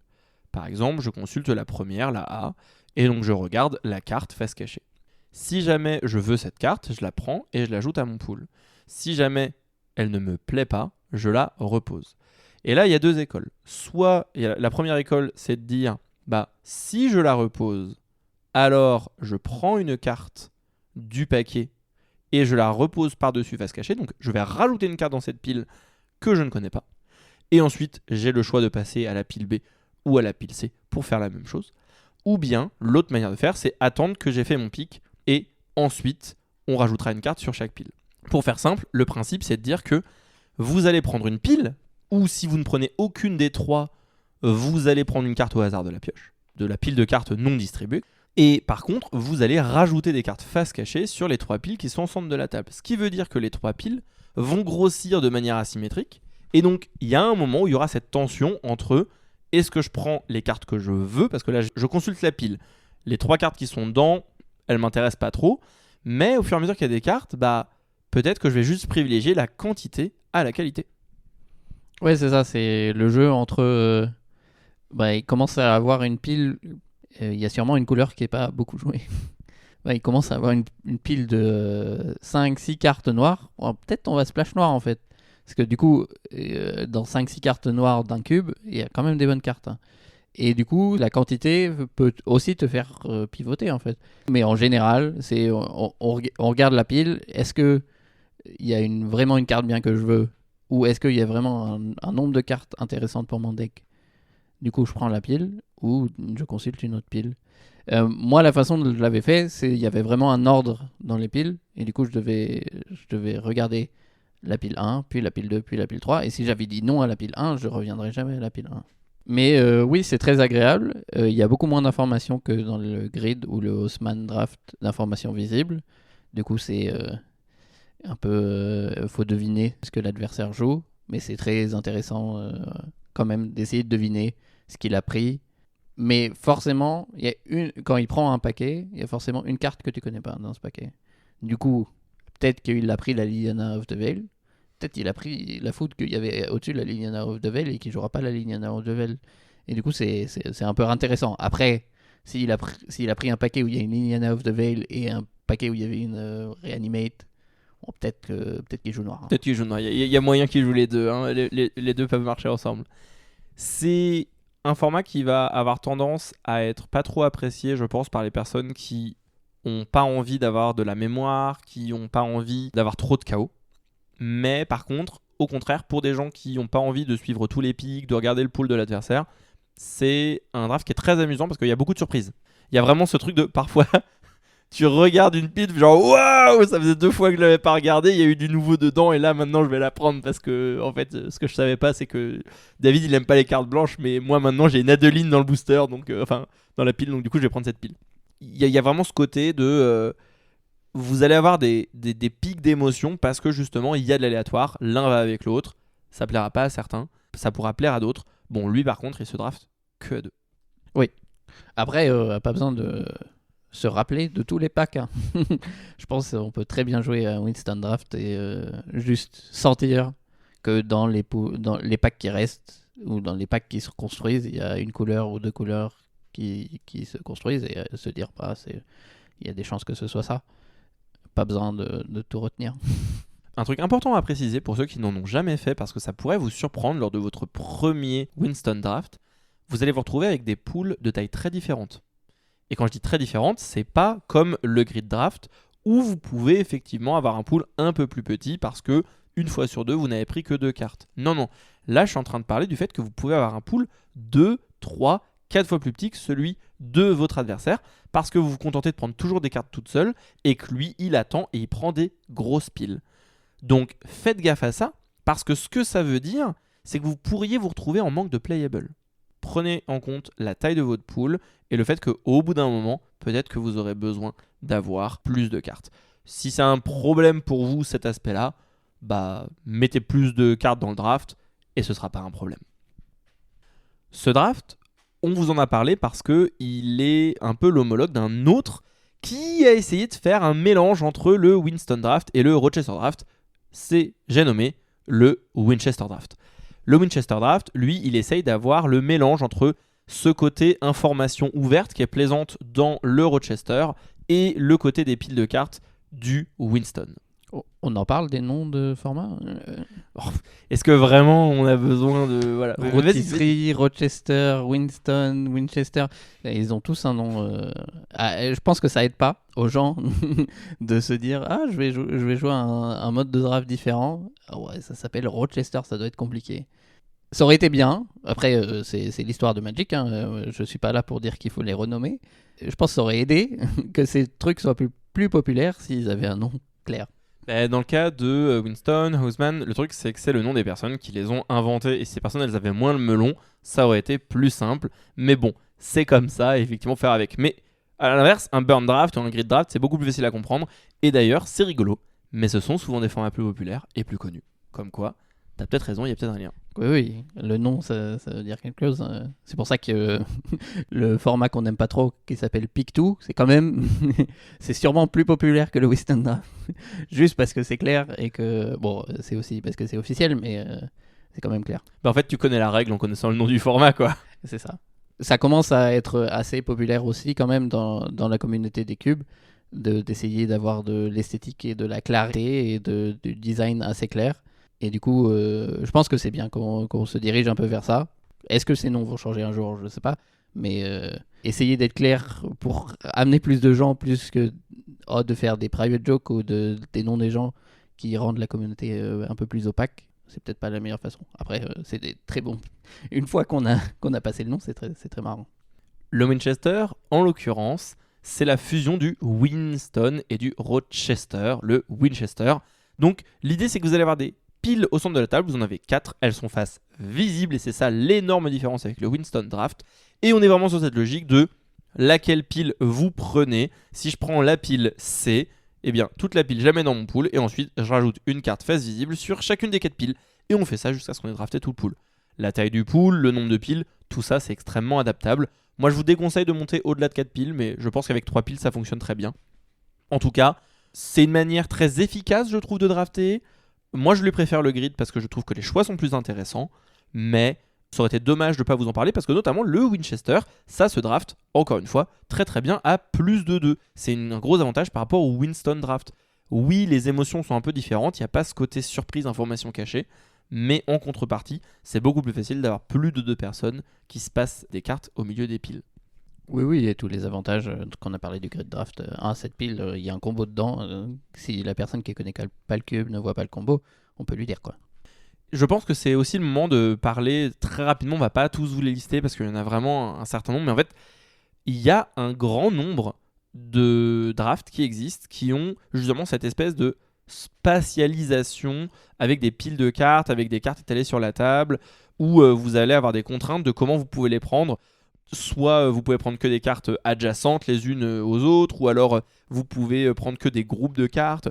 Par exemple, je consulte la première, la A, et donc je regarde la carte face cachée. Si jamais je veux cette carte, je la prends et je l'ajoute à mon pool. Si jamais elle ne me plaît pas, je la repose. Et là, il y a 2 écoles. Soit la première école, c'est de dire, si je la repose, alors je prends une carte du paquet et je la repose par-dessus face cachée. Donc je vais rajouter une carte dans cette pile que je ne connais pas. Et ensuite, j'ai le choix de passer à la pile B ou à la pile C pour faire la même chose. Ou bien, l'autre manière de faire, c'est attendre que j'ai fait mon pic et ensuite, on rajoutera une carte sur chaque pile. Pour faire simple, le principe, c'est de dire que vous allez prendre une pile, ou si vous ne prenez aucune des 3, vous allez prendre une carte au hasard de la pioche, de la pile de cartes non distribuée. Et par contre, vous allez rajouter des cartes face cachée sur les 3 piles qui sont au centre de la table. Ce qui veut dire que les 3 piles vont grossir de manière asymétrique. Et donc, il y a un moment où il y aura cette tension entre est-ce que je prends les cartes que je veux, parce que là, je consulte la pile. Les 3 cartes qui sont dedans, elles m'intéressent pas trop. Mais au fur et à mesure qu'il y a des cartes, peut-être que je vais juste privilégier la quantité à la qualité. Ouais, c'est ça, c'est le jeu entre... il commence à avoir une pile... Il y a sûrement une couleur qui n'est pas beaucoup jouée. Il commence à avoir une pile de 5-6 cartes noires. Peut-être on va splash noir en fait. Parce que du coup, dans 5-6 cartes noires d'un cube, il y a quand même des bonnes cartes. Et du coup, la quantité peut aussi te faire pivoter en fait. Mais en général, c'est on regarde la pile. Est-ce qu'il y a vraiment une carte bien que je veux ? Ou est-ce qu'il y a vraiment un nombre de cartes intéressantes pour mon deck ? Du coup, je prends la pile ou je consulte une autre pile. Moi, la façon dont je l'avais fait, c'est il y avait vraiment un ordre dans les piles. Et du coup, je devais regarder la pile 1, puis la pile 2, puis la pile 3. Et si j'avais dit non à la pile 1, je reviendrai jamais à la pile 1. Mais oui, c'est très agréable. Il y a beaucoup moins d'informations que dans le grid ou le Haussmann Draft d'informations visibles. Du coup, c'est un peu... faut deviner ce que l'adversaire joue. Mais c'est très intéressant quand même d'essayer de deviner ce qu'il a pris. Mais forcément, quand il prend un paquet, il y a forcément une carte que tu connais pas dans ce paquet. Du coup, peut-être qu'il a pris la Liliana of the Veil. Peut-être qu'il a pris la foudre qu'il y avait au-dessus de la Liliana of the Veil et qu'il jouera pas la Liliana of the Veil. Et du coup, c'est un peu intéressant. Après, s'il a pris un paquet où il y a une Liliana of the Veil et paquet où il y avait une Reanimate. Bon, peut-être qu'il joue noir. Hein. Peut-être qu'il joue noir. Il y a moyen qu'il joue les deux. Hein. Les deux peuvent marcher ensemble. C'est un format qui va avoir tendance à être pas trop apprécié, je pense, par les personnes qui ont pas envie d'avoir de la mémoire, qui ont pas envie d'avoir trop de chaos. Mais par contre, au contraire, pour des gens qui n'ont pas envie de suivre tous les pics, de regarder le pool de l'adversaire, c'est un draft qui est très amusant parce qu'il y a beaucoup de surprises. Il y a vraiment ce truc de parfois tu regardes une pile genre waouh, ça faisait 2 fois que je l'avais pas regardé, il y a eu du nouveau dedans et là maintenant je vais la prendre parce que en fait ce que je savais pas c'est que David il aime pas les cartes blanches mais moi maintenant j'ai une Adeline dans le booster donc enfin dans la pile donc du coup je vais prendre cette pile. Il y a vraiment ce côté de vous allez avoir des pics d'émotion parce que justement il y a de l'aléatoire, l'un va avec l'autre, ça plaira pas à certains, ça pourra plaire à d'autres. Bon lui par contre il se draft que à 2. Oui. Après pas besoin de se rappeler de tous les packs. Hein. Je pense qu'on peut très bien jouer à Winston Draft et juste sentir que dans les packs qui restent ou dans les packs qui se construisent, il y a une couleur ou 2 couleurs qui se construisent et se dire il y a des chances que ce soit ça. Pas besoin de tout retenir. Un truc important à préciser pour ceux qui n'en ont jamais fait parce que ça pourrait vous surprendre lors de votre premier Winston Draft, vous allez vous retrouver avec des pools de tailles très différentes. Et quand je dis très différentes, c'est pas comme le grid draft où vous pouvez effectivement avoir un pool un peu plus petit parce que une fois sur 2, vous n'avez pris que 2 cartes. Non. Là, je suis en train de parler du fait que vous pouvez avoir un pool 2, 3, 4 fois plus petit que celui de votre adversaire parce que vous vous contentez de prendre toujours des cartes toutes seules et que lui, il attend et il prend des grosses piles. Donc, faites gaffe à ça parce que ce que ça veut dire, c'est que vous pourriez vous retrouver en manque de playable. Prenez en compte la taille de votre pool et le fait qu'au bout d'un moment, peut-être que vous aurez besoin d'avoir plus de cartes. Si c'est un problème pour vous, cet aspect-là, mettez plus de cartes dans le draft et ce ne sera pas un problème. Ce draft, on vous en a parlé parce qu'il est un peu l'homologue d'un autre qui a essayé de faire un mélange entre le Winston Draft et le Rochester Draft. J'ai nommé le Winchester Draft. Le Winchester Draft, lui, il essaye d'avoir le mélange entre ce côté information ouverte qui est plaisante dans le Rochester et le côté des piles de cartes du Winston. On en parle des noms de formats Est-ce que vraiment on a besoin de... Voilà. Rotisserie, Rochester, Winston, Winchester, ils ont tous un nom. Je pense que ça aide pas aux gens de se dire je vais jouer un mode de draft différent. Ouais, ça s'appelle Rochester, ça doit être compliqué. Ça aurait été bien. Après, c'est l'histoire de Magic. Je suis pas là pour dire qu'il faut les renommer. Je pense que ça aurait aidé que ces trucs soient plus populaires s'ils avaient un nom clair. Dans le cas de Winston, Houseman, le truc c'est que c'est le nom des personnes qui les ont inventés et si ces personnes elles avaient moins le melon, ça aurait été plus simple. Mais bon, c'est comme ça, effectivement, faire avec. Mais à l'inverse, un burn draft ou un grid draft, c'est beaucoup plus facile à comprendre. Et d'ailleurs, c'est rigolo. Mais ce sont souvent des formats plus populaires et plus connus. Comme quoi, t'as peut-être raison, il y a peut-être un lien. Oui, le nom, ça veut dire quelque chose. C'est pour ça que le format qu'on n'aime pas trop, qui s'appelle Pick2, c'est quand même... c'est sûrement plus populaire que le Winston Draft. Juste parce que c'est clair et que... Bon, c'est aussi parce que c'est officiel, mais c'est quand même clair. En fait, tu connais la règle en connaissant le nom du format, quoi. C'est ça. Ça commence à être assez populaire aussi quand même dans la communauté des cubes, d'essayer d'avoir de l'esthétique et de la clarté et du design assez clair. Et du coup, je pense que c'est bien qu'on se dirige un peu vers ça. Est-ce que ces noms vont changer un jour ? Je ne sais pas. Mais essayer d'être clair pour amener plus de gens, plus que de faire des private jokes ou des noms des gens qui rendent la communauté un peu plus opaque, c'est peut-être pas la meilleure façon. Après, c'est très bon. Une fois qu'on a passé le nom, c'est très marrant. Le Winchester, en l'occurrence, c'est la fusion du Winston et du Rochester, le Winchester. Donc, l'idée, c'est que vous allez avoir des piles au centre de la table, vous en avez 4, elles sont face visible et c'est ça l'énorme différence avec le Winston Draft. Et on est vraiment sur cette logique de laquelle pile vous prenez. Si je prends la pile C, eh bien toute la pile je la mets dans mon pool et ensuite je rajoute une carte face visible sur chacune des 4 piles et on fait ça jusqu'à ce qu'on ait drafté tout le pool. La taille du pool, le nombre de piles, tout ça c'est extrêmement adaptable. Moi je vous déconseille de monter au-delà de 4 piles mais je pense qu'avec 3 piles ça fonctionne très bien. En tout cas, c'est une manière très efficace je trouve de drafter. Moi, je lui préfère le grid parce que je trouve que les choix sont plus intéressants, mais Ça aurait été dommage de ne pas vous en parler parce que notamment le Winchester, ça se draft, encore une fois, très très bien à plus de 2. C'est un gros avantage par rapport au Winston draft. Oui, les émotions sont un peu différentes, il n'y a pas ce côté surprise, information cachée, mais en contrepartie, c'est beaucoup plus facile d'avoir plus de 2 personnes qui se passent des cartes au milieu des piles. Oui, et tous les avantages qu'on a parlé du grid draft. Cette pile, il y a un combo dedans. Si la personne qui connaît pas le cube ne voit pas le combo, on peut lui dire quoi. Je pense que c'est aussi le moment de parler très rapidement, on va pas tous vous les lister parce qu'il y en a vraiment un certain nombre, mais en fait, il y a un grand nombre de drafts qui existent qui ont justement cette espèce de spatialisation avec des piles de cartes, avec des cartes étalées sur la table, où vous allez avoir des contraintes de comment vous pouvez les prendre. Soit vous pouvez prendre que des cartes adjacentes les unes aux autres, ou alors vous pouvez prendre que des groupes de cartes.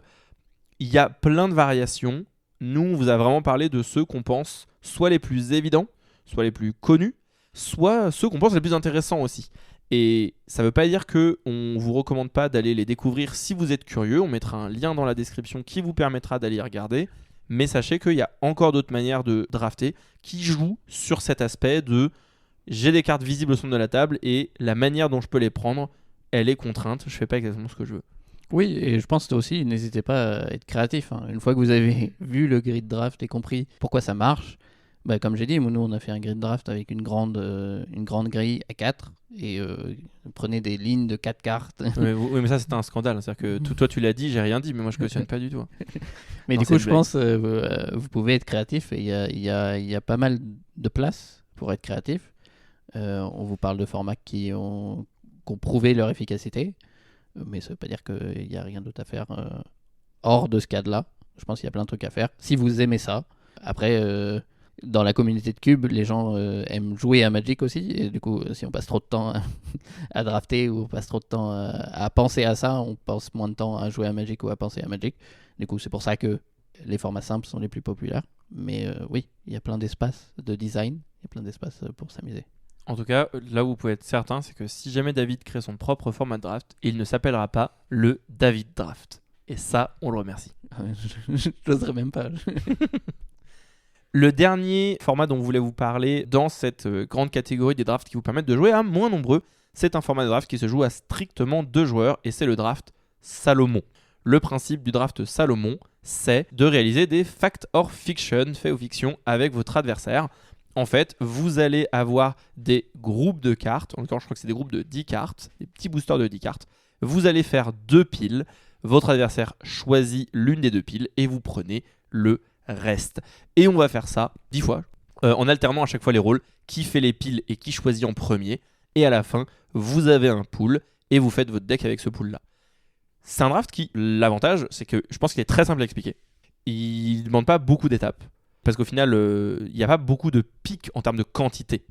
Il y a plein de variations. Nous, on vous a vraiment parlé de ceux qu'on pense soit les plus évidents, soit les plus connus, soit ceux qu'on pense les plus intéressants aussi. Et ça ne veut pas dire qu'on ne vous recommande pas d'aller les découvrir si vous êtes curieux. On mettra un lien dans la description qui vous permettra d'aller y regarder. Mais sachez qu'il y a encore d'autres manières de drafter qui jouent sur cet aspect de j'ai des cartes visibles au centre de la table et la manière dont je peux les prendre, elle est contrainte. Je fais pas exactement ce que je veux. Oui, et je pense que aussi, n'hésitez pas à être créatif. Une fois que vous avez vu le grid draft et compris pourquoi ça marche, comme j'ai dit, nous on a fait un grid draft avec une grande grille à 4 et prenez des lignes de 4 cartes. Oui, mais ça c'était un scandale. C'est-à-dire que toi tu l'as dit, j'ai rien dit, mais moi je cautionne pas du tout. Mais du coup, je pense vous pouvez être créatif et il y a pas mal de place pour être créatif. On vous parle de formats qui ont prouvé leur efficacité, mais ça veut pas dire qu'il n'y a rien d'autre à faire hors de ce cadre-là. Je pense qu'il y a plein de trucs à faire si vous aimez ça. Après, dans la communauté de Cube, les gens aiment jouer à Magic aussi, et du coup, si on passe trop de temps à drafter ou on passe trop de temps à penser à ça, on passe moins de temps à jouer à Magic ou à penser à Magic. Du coup, c'est pour ça que les formats simples sont les plus populaires. Mais oui, il y a plein d'espaces de design, il y a plein d'espaces pour s'amuser. En tout cas, là où vous pouvez être certain, c'est que si jamais David crée son propre format de draft, il ne s'appellera pas le David Draft. Et ça, on le remercie. Je n'oserais même pas. Le dernier format dont on voulait vous parler dans cette grande catégorie des drafts qui vous permettent de jouer à moins nombreux, c'est un format de draft qui se joue à strictement 2 joueurs et c'est le draft Salomon. Le principe du draft Salomon, c'est de réaliser des fact or fiction, fait ou fiction, avec votre adversaire. En fait, vous allez avoir des groupes de cartes, en l'occurrence je crois que c'est des groupes de 10 cartes, des petits boosters de 10 cartes. Vous allez faire 2 piles, votre adversaire choisit l'une des 2 piles et vous prenez le reste. Et on va faire ça 10 fois, en alternant à chaque fois les rôles, qui fait les piles et qui choisit en premier. Et à la fin, vous avez un pool et vous faites votre deck avec ce pool-là. C'est un draft qui, l'avantage, c'est que je pense qu'il est très simple à expliquer. Il ne demande pas beaucoup d'étapes. Parce qu'au final, il n'y a pas beaucoup de pics en termes de quantité.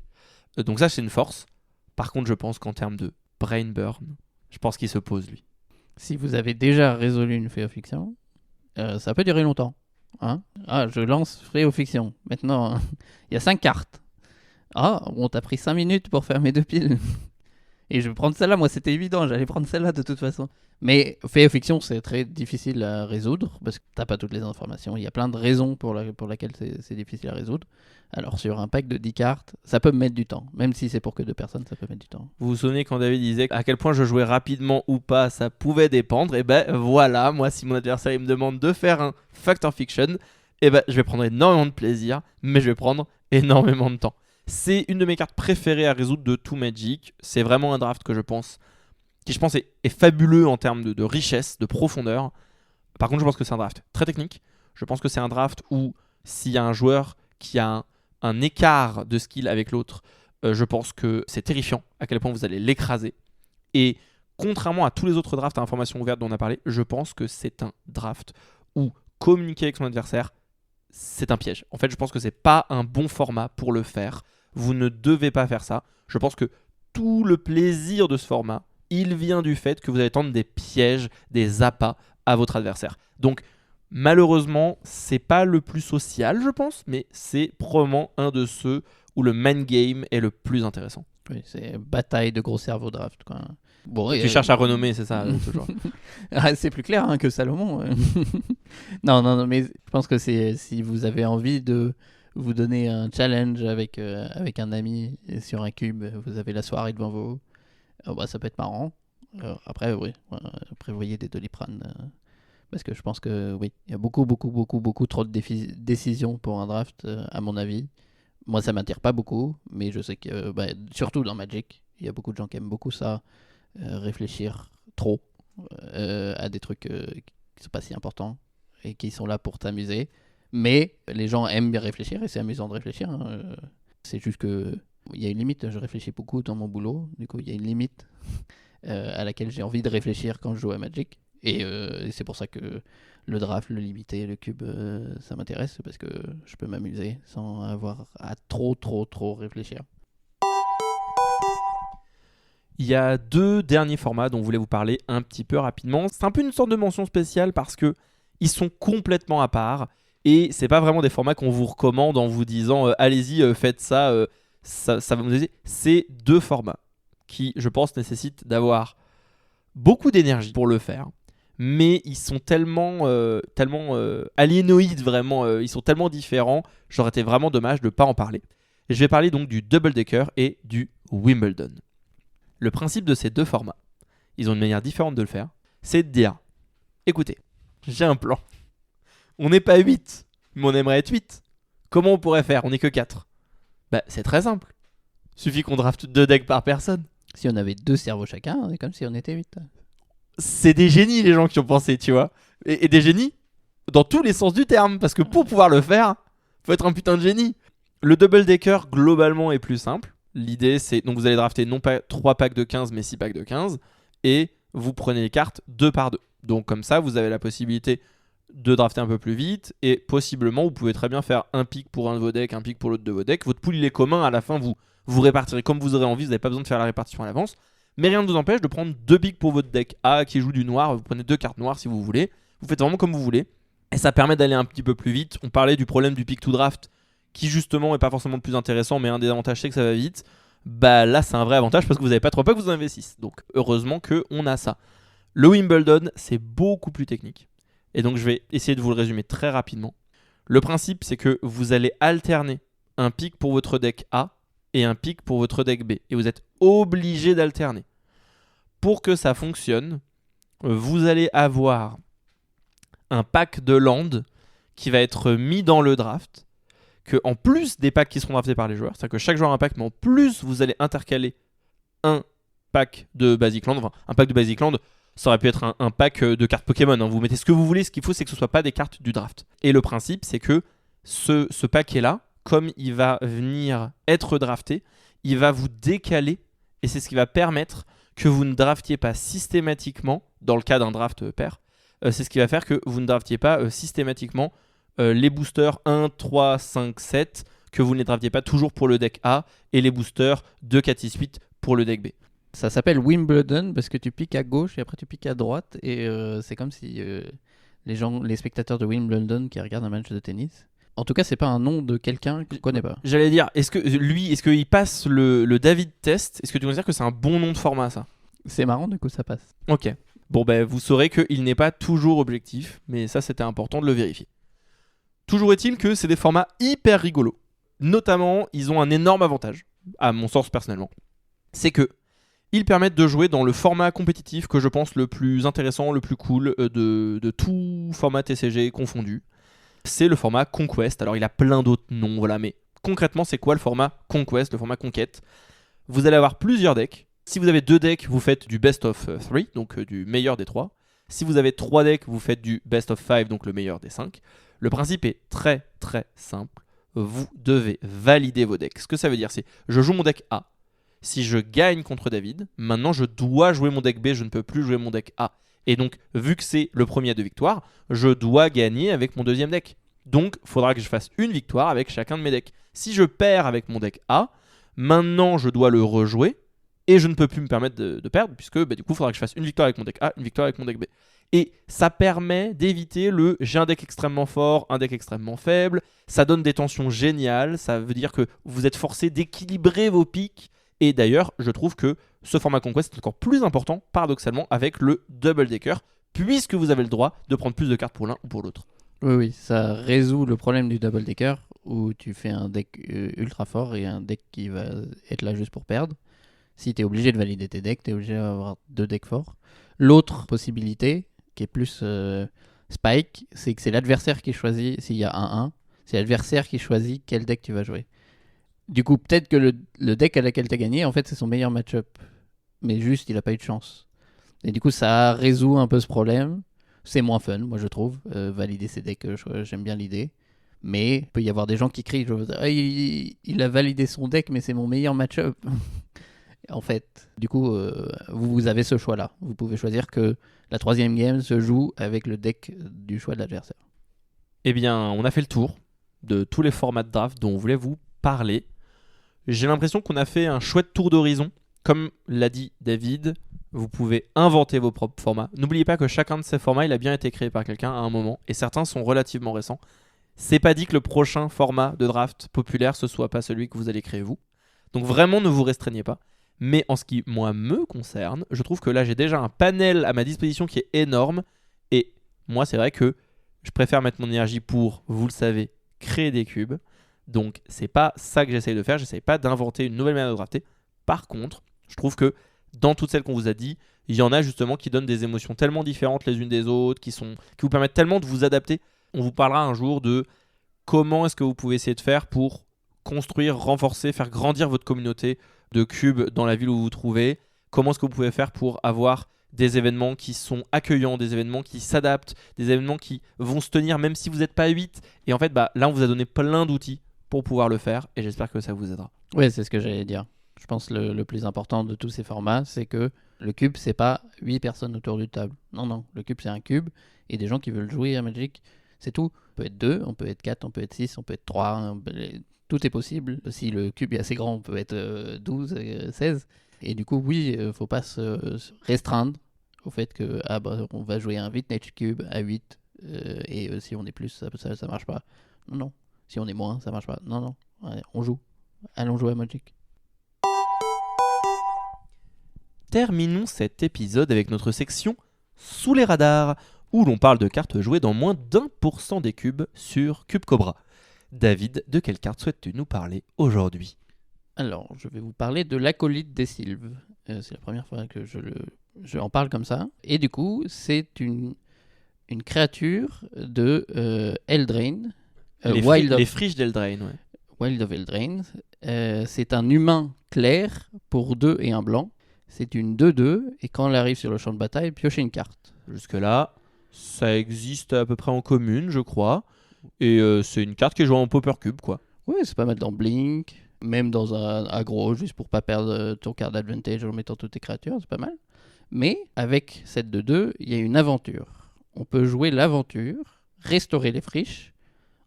Donc ça, c'est une force. Par contre, je pense qu'en termes de brain burn, je pense qu'il se pose, lui. Si vous avez déjà résolu une fiction, ça peut durer longtemps. Je lance fiction. Maintenant, il y a 5 cartes. On t'a pris 5 minutes pour faire mes 2 piles. Et je vais prendre celle-là, moi c'était évident, j'allais prendre celle-là de toute façon. Mais fait fiction, c'est très difficile à résoudre parce que t'as pas toutes les informations. Il y a plein de raisons pour lesquelles c'est difficile à résoudre. Alors sur un pack de 10 cartes, ça peut me mettre du temps. Même si c'est pour que 2 personnes, ça peut mettre du temps. Vous vous souvenez quand David disait à quel point je jouais rapidement ou pas, ça pouvait dépendre. Et ben voilà, moi si mon adversaire il me demande de faire un fact or fiction, je vais prendre énormément de plaisir, mais je vais prendre énormément de temps. C'est une de mes cartes préférées à résoudre de tout Magic. C'est vraiment un draft que je pense est fabuleux en termes de richesse, de profondeur. Par contre, je pense que c'est un draft très technique. Je pense que c'est un draft où s'il y a un joueur qui a un écart de skill avec l'autre, je pense que c'est terrifiant à quel point vous allez l'écraser. Et contrairement à tous les autres drafts à information ouverte dont on a parlé, je pense que c'est un draft où communiquer avec son adversaire, c'est un piège. En fait, je pense que c'est pas un bon format pour le faire. Vous ne devez pas faire ça. Je pense que tout le plaisir de ce format, il vient du fait que vous allez tendre des pièges, des appâts à votre adversaire. Donc, malheureusement, c'est pas le plus social, je pense, mais c'est probablement un de ceux où le main game est le plus intéressant. Oui, c'est bataille de gros cerveau draft, quoi. Bon, tu cherches à renommer, c'est ça, toujours. C'est plus clair que Salomon. Non, mais je pense que si vous avez envie de vous donnez un challenge avec un ami et sur un cube, vous avez la soirée devant vous. Ça peut être marrant. Après, oui, prévoyez des Doliprane. Parce que je pense que oui, il y a beaucoup trop de décisions pour un draft, à mon avis. Moi, ça m'attire pas beaucoup, mais je sais que, surtout dans Magic, il y a beaucoup de gens qui aiment beaucoup ça, réfléchir trop à des trucs qui sont pas si importants et qui sont là pour t'amuser. Mais les gens aiment bien réfléchir et c'est amusant de réfléchir. Hein. C'est juste que il y a une limite. Je réfléchis beaucoup dans mon boulot. Du coup, il y a une limite à laquelle j'ai envie de réfléchir quand je joue à Magic. Et c'est pour ça que le draft, le limité, le cube, ça m'intéresse parce que je peux m'amuser sans avoir à trop réfléchir. Il y a 2 derniers formats dont je voulais vous parler un petit peu rapidement. C'est un peu une sorte de mention spéciale parce que ils sont complètement à part et c'est pas vraiment des formats qu'on vous recommande en vous disant allez-y, faites ça, ça va vous aider. C'est 2 formats qui, je pense, nécessitent d'avoir beaucoup d'énergie pour le faire. Mais ils sont tellement aliénoïdes, vraiment, ils sont tellement différents, j'aurais été vraiment dommage de ne pas en parler. Et je vais parler donc du Double Decker et du Wimbledon. Le principe de ces 2 formats, ils ont une manière différente de le faire, c'est de dire, écoutez, j'ai un plan. On n'est pas 8, mais on aimerait être 8. Comment on pourrait faire ? On n'est que 4. C'est très simple. Suffit qu'on drafte 2 decks par personne. Si on avait 2 cerveaux chacun, c'est comme si on était 8. C'est des génies les gens qui ont pensé, tu vois. Et des génies dans tous les sens du terme. Parce que pour pouvoir le faire, faut être un putain de génie. Le Double Decker, globalement, est plus simple. L'idée, c'est... Donc vous allez drafter non pas 3 packs de 15, mais 6 packs de 15. Et vous prenez les cartes 2 par 2. Donc comme ça, vous avez la possibilité de drafter un peu plus vite. Et possiblement, vous pouvez très bien faire un pick pour un de vos decks, un pick pour l'autre de vos decks. Votre pool, il est commun. À la fin, vous répartirez comme vous aurez envie. Vous n'avez pas besoin de faire la répartition à l'avance. Mais rien ne vous empêche de prendre 2 picks pour votre deck A qui joue du noir. Vous prenez 2 cartes noires si vous voulez. Vous faites vraiment comme vous voulez. Et ça permet d'aller un petit peu plus vite. On parlait du problème du pick to draft qui justement n'est pas forcément le plus intéressant. Mais un des avantages c'est que ça va vite. Là c'est un vrai avantage parce que vous n'avez pas 3 packs, vous en avez 6. Donc heureusement qu'on a ça. Le Wimbledon c'est beaucoup plus technique. Et donc je vais essayer de vous le résumer très rapidement. Le principe c'est que vous allez alterner un pick pour votre deck A et un pick pour votre deck B. Et vous êtes obligé d'alterner. Pour que ça fonctionne, vous allez avoir un pack de land qui va être mis dans le draft, que en plus des packs qui seront draftés par les joueurs, c'est-à-dire que chaque joueur a un pack, mais en plus vous allez intercaler un pack de Basic Land. Enfin, un pack de Basic Land, ça aurait pu être un pack de cartes Pokémon. Hein. Vous mettez ce que vous voulez, ce qu'il faut c'est que ce ne soit pas des cartes du draft. Et le principe c'est que ce paquet-là, comme il va venir être drafté, il va vous décaler et c'est ce qui va permettre que vous ne draftiez pas systématiquement, dans le cas d'un draft pair, c'est ce qui va faire que vous ne draftiez pas systématiquement les boosters 1, 3, 5, 7, que vous ne les draftiez pas toujours pour le deck A, et les boosters 2, 4, 6, 8 pour le deck B. Ça s'appelle Wimbledon parce que tu piques à gauche et après tu piques à droite, et c'est comme si les spectateurs de Wimbledon qui regardent un match de tennis... En tout cas, c'est pas un nom de quelqu'un que je connais pas. J'allais dire, est-ce qu'il passe le David Test ? Est-ce que tu veux dire que c'est un bon nom de format, ça ? C'est marrant, du coup, ça passe. Ok. Bon, vous saurez qu'il n'est pas toujours objectif, mais ça, c'était important de le vérifier. Toujours est-il que c'est des formats hyper rigolos. Notamment, ils ont un énorme avantage, à mon sens personnellement. C'est que ils permettent de jouer dans le format compétitif que je pense le plus intéressant, le plus cool de tout format TCG confondu. C'est le format Conquest. Alors, il a plein d'autres noms, voilà, mais concrètement, c'est quoi le format Conquest, le format Conquête ? Vous allez avoir plusieurs decks. Si vous avez 2 decks, vous faites du best of 3, donc du meilleur des 3. Si vous avez 3 decks, vous faites du best of 5, donc le meilleur des 5. Le principe est très très simple. Vous devez valider vos decks. Ce que ça veut dire, c'est je joue mon deck A. Si je gagne contre David, maintenant je dois jouer mon deck B, je ne peux plus jouer mon deck A. Et donc, vu que c'est le premier à 2 victoires, je dois gagner avec mon deuxième deck. Donc, il faudra que je fasse une victoire avec chacun de mes decks. Si je perds avec mon deck A, maintenant je dois le rejouer et je ne peux plus me permettre de perdre puisque du coup, il faudra que je fasse une victoire avec mon deck A, une victoire avec mon deck B. Et ça permet d'éviter le j'ai un deck extrêmement fort, un deck extrêmement faible. Ça donne des tensions géniales. Ça veut dire que vous êtes forcé d'équilibrer vos pics. Et d'ailleurs, je trouve que ce format Conquest est encore plus important, paradoxalement, avec le Double Decker, puisque vous avez le droit de prendre plus de cartes pour l'un ou pour l'autre. Oui, ça résout le problème du Double Decker. où tu fais un deck ultra fort et un deck qui va être là juste pour perdre. Si tu es obligé de valider tes decks, tu es obligé d'avoir 2 decks forts. L'autre possibilité, qui est plus Spike, c'est que c'est l'adversaire qui choisit, s'il y a 1-1, c'est l'adversaire qui choisit quel deck tu vas jouer. Du coup, peut-être que le deck à laquelle tu as gagné, en fait, c'est son meilleur match-up. Mais juste, il n'a pas eu de chance. Et du coup, ça résout un peu ce problème. C'est moins fun, moi, je trouve. Valider ses decks, j'aime bien l'idée. Mais il peut y avoir des gens qui crient il a validé son deck, mais c'est mon meilleur match-up. En fait, du coup, vous avez ce choix-là. Vous pouvez choisir que la 3e game se joue avec le deck du choix de l'adversaire. Eh bien, on a fait le tour de tous les formats de draft dont on voulait vous parler. J'ai l'impression qu'on a fait un chouette tour d'horizon. Comme l'a dit David, vous pouvez inventer vos propres formats. N'oubliez pas que chacun de ces formats, il a bien été créé par quelqu'un à un moment, et certains sont relativement récents. C'est pas dit que le prochain format de draft populaire, ce soit pas celui que vous allez créer vous. Donc vraiment, ne vous restreignez pas. Mais en ce qui, moi, me concerne, je trouve que là, j'ai déjà un panel à ma disposition qui est énorme. Et moi, c'est vrai que je préfère mettre mon énergie pour, vous le savez, créer des cubes. Donc, c'est pas ça que j'essaye de faire. J'essaye pas d'inventer une nouvelle manière de drafter. Par contre, je trouve que dans toutes celles qu'on vous a dit, il y en a justement qui donnent des émotions tellement différentes les unes des autres, qui vous permettent tellement de vous adapter. On vous parlera un jour de comment est-ce que vous pouvez essayer de faire pour construire, renforcer, faire grandir votre communauté de cubes dans la ville où vous vous trouvez. Comment est-ce que vous pouvez faire pour avoir des événements qui sont accueillants, des événements qui s'adaptent, des événements qui vont se tenir même si vous n'êtes pas 8. Et en fait, là, on vous a donné plein d'outils pour pouvoir le faire et j'espère que ça vous aidera. Oui, c'est ce que j'allais dire. Je pense que le plus important de tous ces formats, c'est que le cube, c'est pas 8 personnes autour d'une table. Non, le cube, c'est un cube et des gens qui veulent jouer à Magic, c'est tout. On peut être 2, on peut être 4, on peut être 6, on peut être 3, tout est possible. Si le cube est assez grand, on peut être 12, 16. Et du coup, oui, faut pas se restreindre au fait que on va jouer un vintage cube à 8 et si on est plus, ça marche pas. Non. Si on est moins, ça marche pas. Non. Ouais, on joue. Allons jouer à Magic. Terminons cet épisode avec notre section Sous les radars, où l'on parle de cartes jouées dans moins d'1% des cubes sur Cube Cobra. David, de quelle carte souhaites-tu nous parler aujourd'hui ? Alors, je vais vous parler de l'Acolyte des Sylves. C'est la première fois que je en parle comme ça. Et du coup, c'est une créature de Eldraine. Les friches d'Eldraine, ouais. Wild of Eldraine. C'est un humain clair pour 2 et 1 blanc. C'est une 2-2 et quand elle arrive sur le champ de bataille, piochez une carte. Jusque-là, ça existe à peu près en commune, je crois. Et c'est une carte qui est jouée en Pauper Cube, quoi. Oui, c'est pas mal dans Blink, même dans un aggro, juste pour pas perdre ton card d'advantage en mettant toutes tes créatures, c'est pas mal. Mais avec cette 2-2, il y a une aventure. On peut jouer l'aventure, restaurer les friches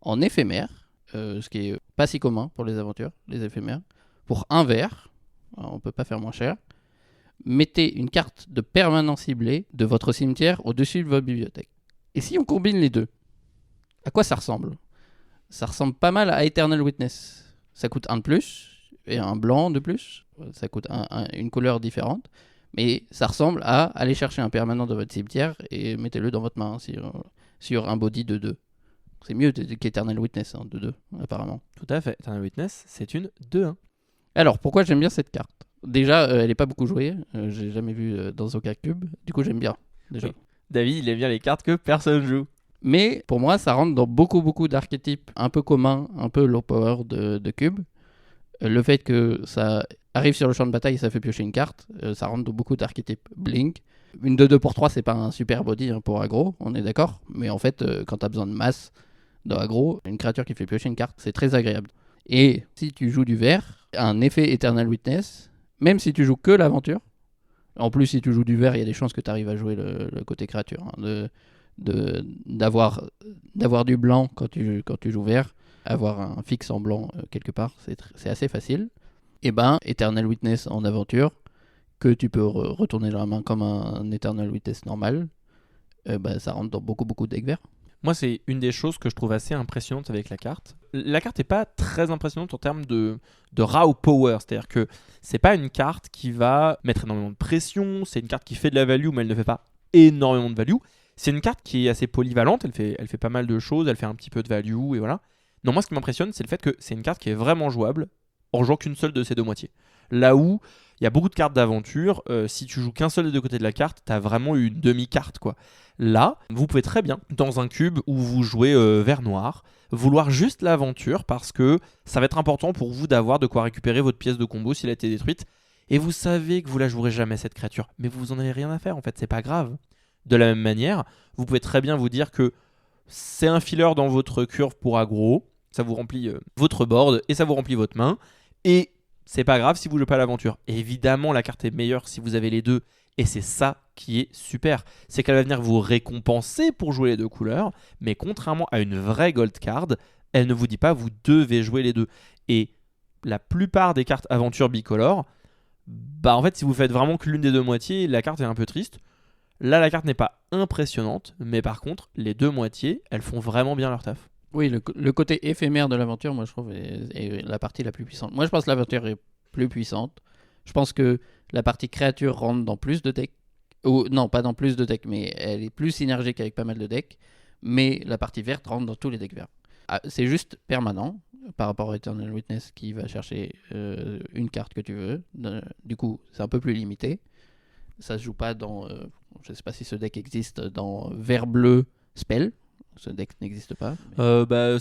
en éphémère, ce qui est pas si commun pour les aventures, les éphémères, pour 1 vert. Alors, on peut pas faire moins cher. Mettez une carte de permanent ciblé de votre cimetière au-dessus de votre bibliothèque. Et si on combine les deux, à quoi ça ressemble ? Ça ressemble pas mal à Eternal Witness. Ça coûte 1 de plus et un blanc de plus. Ça coûte une couleur différente. Mais ça ressemble à aller chercher un permanent de votre cimetière et mettez-le dans votre main sur un body de 2. C'est mieux qu'Eternal Witness de 2, apparemment. Tout à fait. Eternal Witness, c'est une 2-1. Alors, pourquoi j'aime bien cette carte ? Déjà, elle n'est pas beaucoup jouée. J'ai jamais vu dans aucun cube. Du coup, j'aime bien. Déjà. Oui. David, il aime bien les cartes que personne joue. Mais pour moi, ça rentre dans beaucoup d'archétypes un peu communs, un peu low power de cube. Le fait que ça arrive sur le champ de bataille et ça fait piocher une carte, ça rentre dans beaucoup d'archétypes. Blink. Une 2-2 pour 3, c'est pas un super body pour aggro, on est d'accord. Mais en fait, quand tu as besoin de masse dans aggro, une créature qui fait piocher une carte, c'est très agréable. Et si tu joues du vert, un effet Eternal Witness, même si tu joues que l'aventure, en plus si tu joues du vert, il y a des chances que tu arrives à jouer le côté créature. D'avoir du blanc quand tu joues vert, avoir un fixe en blanc quelque part, c'est assez facile. Et ben, Eternal Witness en aventure, que tu peux retourner dans la main comme un Eternal Witness normal, ça rentre dans beaucoup de decks verts. Moi, c'est une des choses que je trouve assez impressionnante avec la carte. La carte n'est pas très impressionnante en termes de raw power, c'est-à-dire que c'est pas une carte qui va mettre énormément de pression, c'est une carte qui fait de la value, mais elle ne fait pas énormément de value. C'est une carte qui est assez polyvalente, elle fait pas mal de choses, elle fait un petit peu de value, et voilà. Non, moi ce qui m'impressionne, c'est le fait que c'est une carte qui est vraiment jouable en jouant qu'une seule de ces deux moitiés. Là où il y a beaucoup de cartes d'aventure, si tu joues qu'un seul des deux côtés de la carte, t'as vraiment une demi-carte quoi. Là, vous pouvez très bien, dans un cube où vous jouez vert noir, vouloir juste l'aventure parce que ça va être important pour vous d'avoir de quoi récupérer votre pièce de combo s'il a été détruite. Et vous savez que vous la jouerez jamais cette créature, mais vous en avez rien à faire en fait, c'est pas grave. De la même manière, vous pouvez très bien vous dire que c'est un filler dans votre curve pour aggro, ça vous remplit votre board et ça vous remplit votre main, et c'est pas grave si vous jouez pas l'aventure. Évidemment, la carte est meilleure si vous avez les deux, et c'est ça qui est super. C'est qu'elle va venir vous récompenser pour jouer les deux couleurs, mais contrairement à une vraie gold card, elle ne vous dit pas vous devez jouer les deux. Et la plupart des cartes aventure bicolore, en fait, si vous faites vraiment que l'une des deux moitiés, la carte est un peu triste. Là, la carte n'est pas impressionnante, mais par contre, les deux moitiés, elles font vraiment bien leur taf. Oui, le côté éphémère de l'aventure, moi je trouve, est la partie la plus puissante. Moi je pense que l'aventure est plus puissante. Je pense que la partie créature rentre dans plus de decks. Ou non, pas dans plus de decks, mais elle est plus synergique avec pas mal de decks. Mais la partie verte rentre dans tous les decks verts. Ah, c'est juste permanent par rapport à Eternal Witness qui va chercher une carte que tu veux. Du coup, c'est un peu plus limité. Ça se joue pas dans. Je sais pas si ce deck existe dans vert-bleu spell. Ce deck n'existe pas. Mais...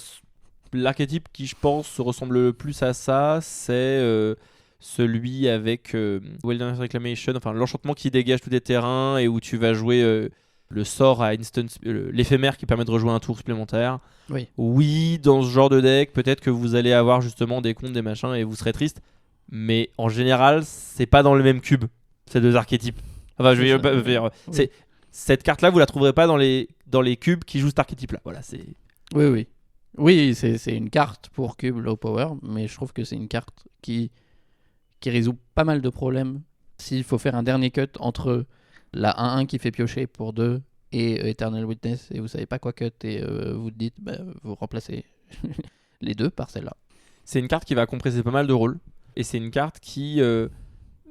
l'archétype qui, je pense, se ressemble le plus à ça, c'est celui avec Wilderness Reclamation, enfin l'enchantement qui dégage tous les terrains et où tu vas jouer le sort à instant, l'éphémère qui permet de rejouer un tour supplémentaire. Oui, dans ce genre de deck, peut-être que vous allez avoir justement des comptes, des machins et vous serez triste. Mais en général, c'est pas dans le même cube, ces deux archétypes. Enfin, je vais dire, c'est cette carte-là, vous la trouverez pas dans les cubes qui jouent cet archétype-là. Voilà, c'est. Oui. Oui, c'est une carte pour cube low power, mais je trouve que c'est une carte qui résout pas mal de problèmes. S'il faut faire un dernier cut entre la 1-1 qui fait piocher pour 2 et Eternal Witness, et vous savez pas quoi cut, et vous dites, vous remplacez les deux par celle-là. C'est une carte qui va compresser pas mal de rôles, et c'est une carte qui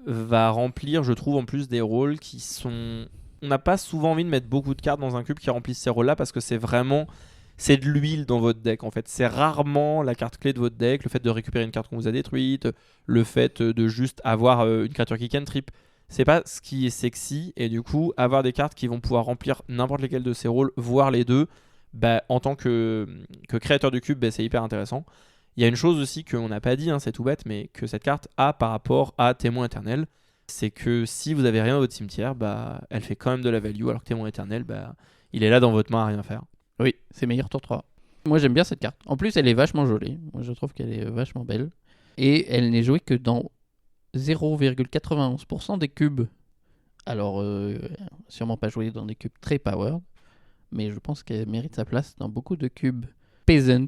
va remplir, je trouve, en plus des rôles qui sont... On n'a pas souvent envie de mettre beaucoup de cartes dans un cube qui remplissent ces rôles-là, parce que c'est de l'huile dans votre deck en fait. C'est rarement la carte clé de votre deck, le fait de récupérer une carte qu'on vous a détruite, le fait de juste avoir une créature qui cantrip. C'est pas ce qui est sexy, et du coup, avoir des cartes qui vont pouvoir remplir n'importe lesquels de ces rôles, voire les deux, en tant que créateur du cube, c'est hyper intéressant. Il y a une chose aussi qu'on n'a pas dit, c'est tout bête, mais que cette carte a par rapport à Témoin Éternel, c'est que si vous avez rien dans votre cimetière, elle fait quand même de la value, alors que Témoin Éternel, il est là dans votre main à rien faire. Oui, c'est meilleur tour 3. Moi j'aime bien cette carte. En plus elle est vachement jolie. Moi je trouve qu'elle est vachement belle. Et elle n'est jouée que dans 0,91% des cubes. Alors sûrement pas jouée dans des cubes très powered. Mais je pense qu'elle mérite sa place dans beaucoup de cubes peasant.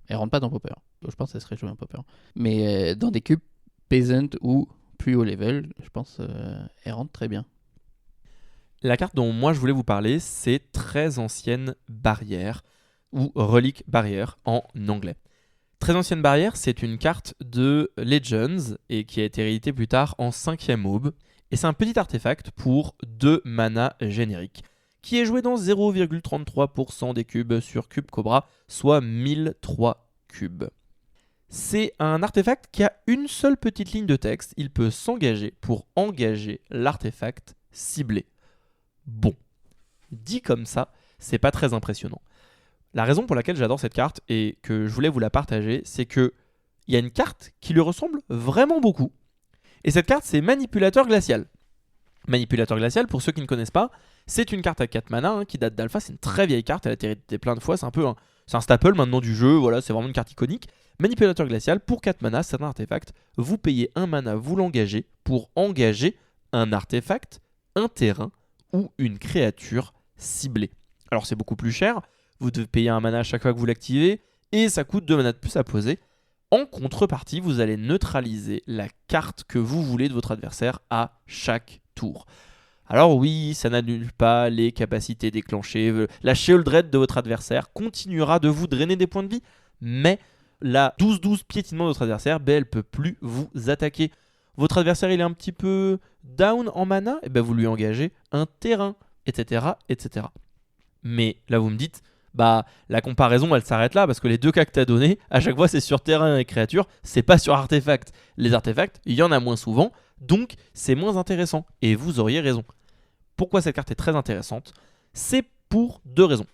Elle rentre pas dans Pauper. Je pense qu'elle serait jouée en Pauper. Mais dans des cubes peasant ou plus haut level, je pense elle rentre très bien. La carte dont moi je voulais vous parler, c'est Très Ancienne Barrière, ou Relique Barrière en anglais. Très Ancienne Barrière, c'est une carte de Legends, et qui a été rééditée plus tard en 5e aube, et c'est un petit artefact pour 2 mana génériques, qui est joué dans 0,33% des cubes sur Cube Cobra, soit 1003 cubes. C'est un artefact qui a une seule petite ligne de texte, il peut s'engager pour engager l'artefact ciblé. Bon, dit comme ça, c'est pas très impressionnant. La raison pour laquelle j'adore cette carte et que je voulais vous la partager, c'est que il y a une carte qui lui ressemble vraiment beaucoup. Et cette carte, c'est Manipulateur Glacial. Manipulateur Glacial, pour ceux qui ne connaissent pas, c'est une carte à 4 mana qui date d'alpha. C'est une très vieille carte, elle a été rééditée plein de fois. C'est un staple maintenant du jeu, voilà, c'est vraiment une carte iconique. Manipulateur Glacial, pour 4 mana, c'est un artefact. Vous payez 1 mana, vous l'engagez pour engager un artefact, un terrain ou une créature ciblée. Alors c'est beaucoup plus cher, vous devez payer un mana à chaque fois que vous l'activez, et ça coûte 2 mana de plus à poser. En contrepartie, vous allez neutraliser la carte que vous voulez de votre adversaire à chaque tour. Alors oui, ça n'annule pas les capacités déclenchées, la Sheoldred de votre adversaire continuera de vous drainer des points de vie, mais la 12-12 piétinement de votre adversaire, elle ne peut plus vous attaquer. Votre adversaire il est un petit peu down en mana, et vous lui engagez un terrain, etc., etc. Mais là vous me dites, bah la comparaison elle s'arrête là parce que les deux cas que tu as donnés, à chaque fois c'est sur terrain et créature, c'est pas sur artefact. Les artefacts, il y en a moins souvent, donc c'est moins intéressant. Et vous auriez raison. Pourquoi cette carte est très intéressante ? C'est pour 2 raisons.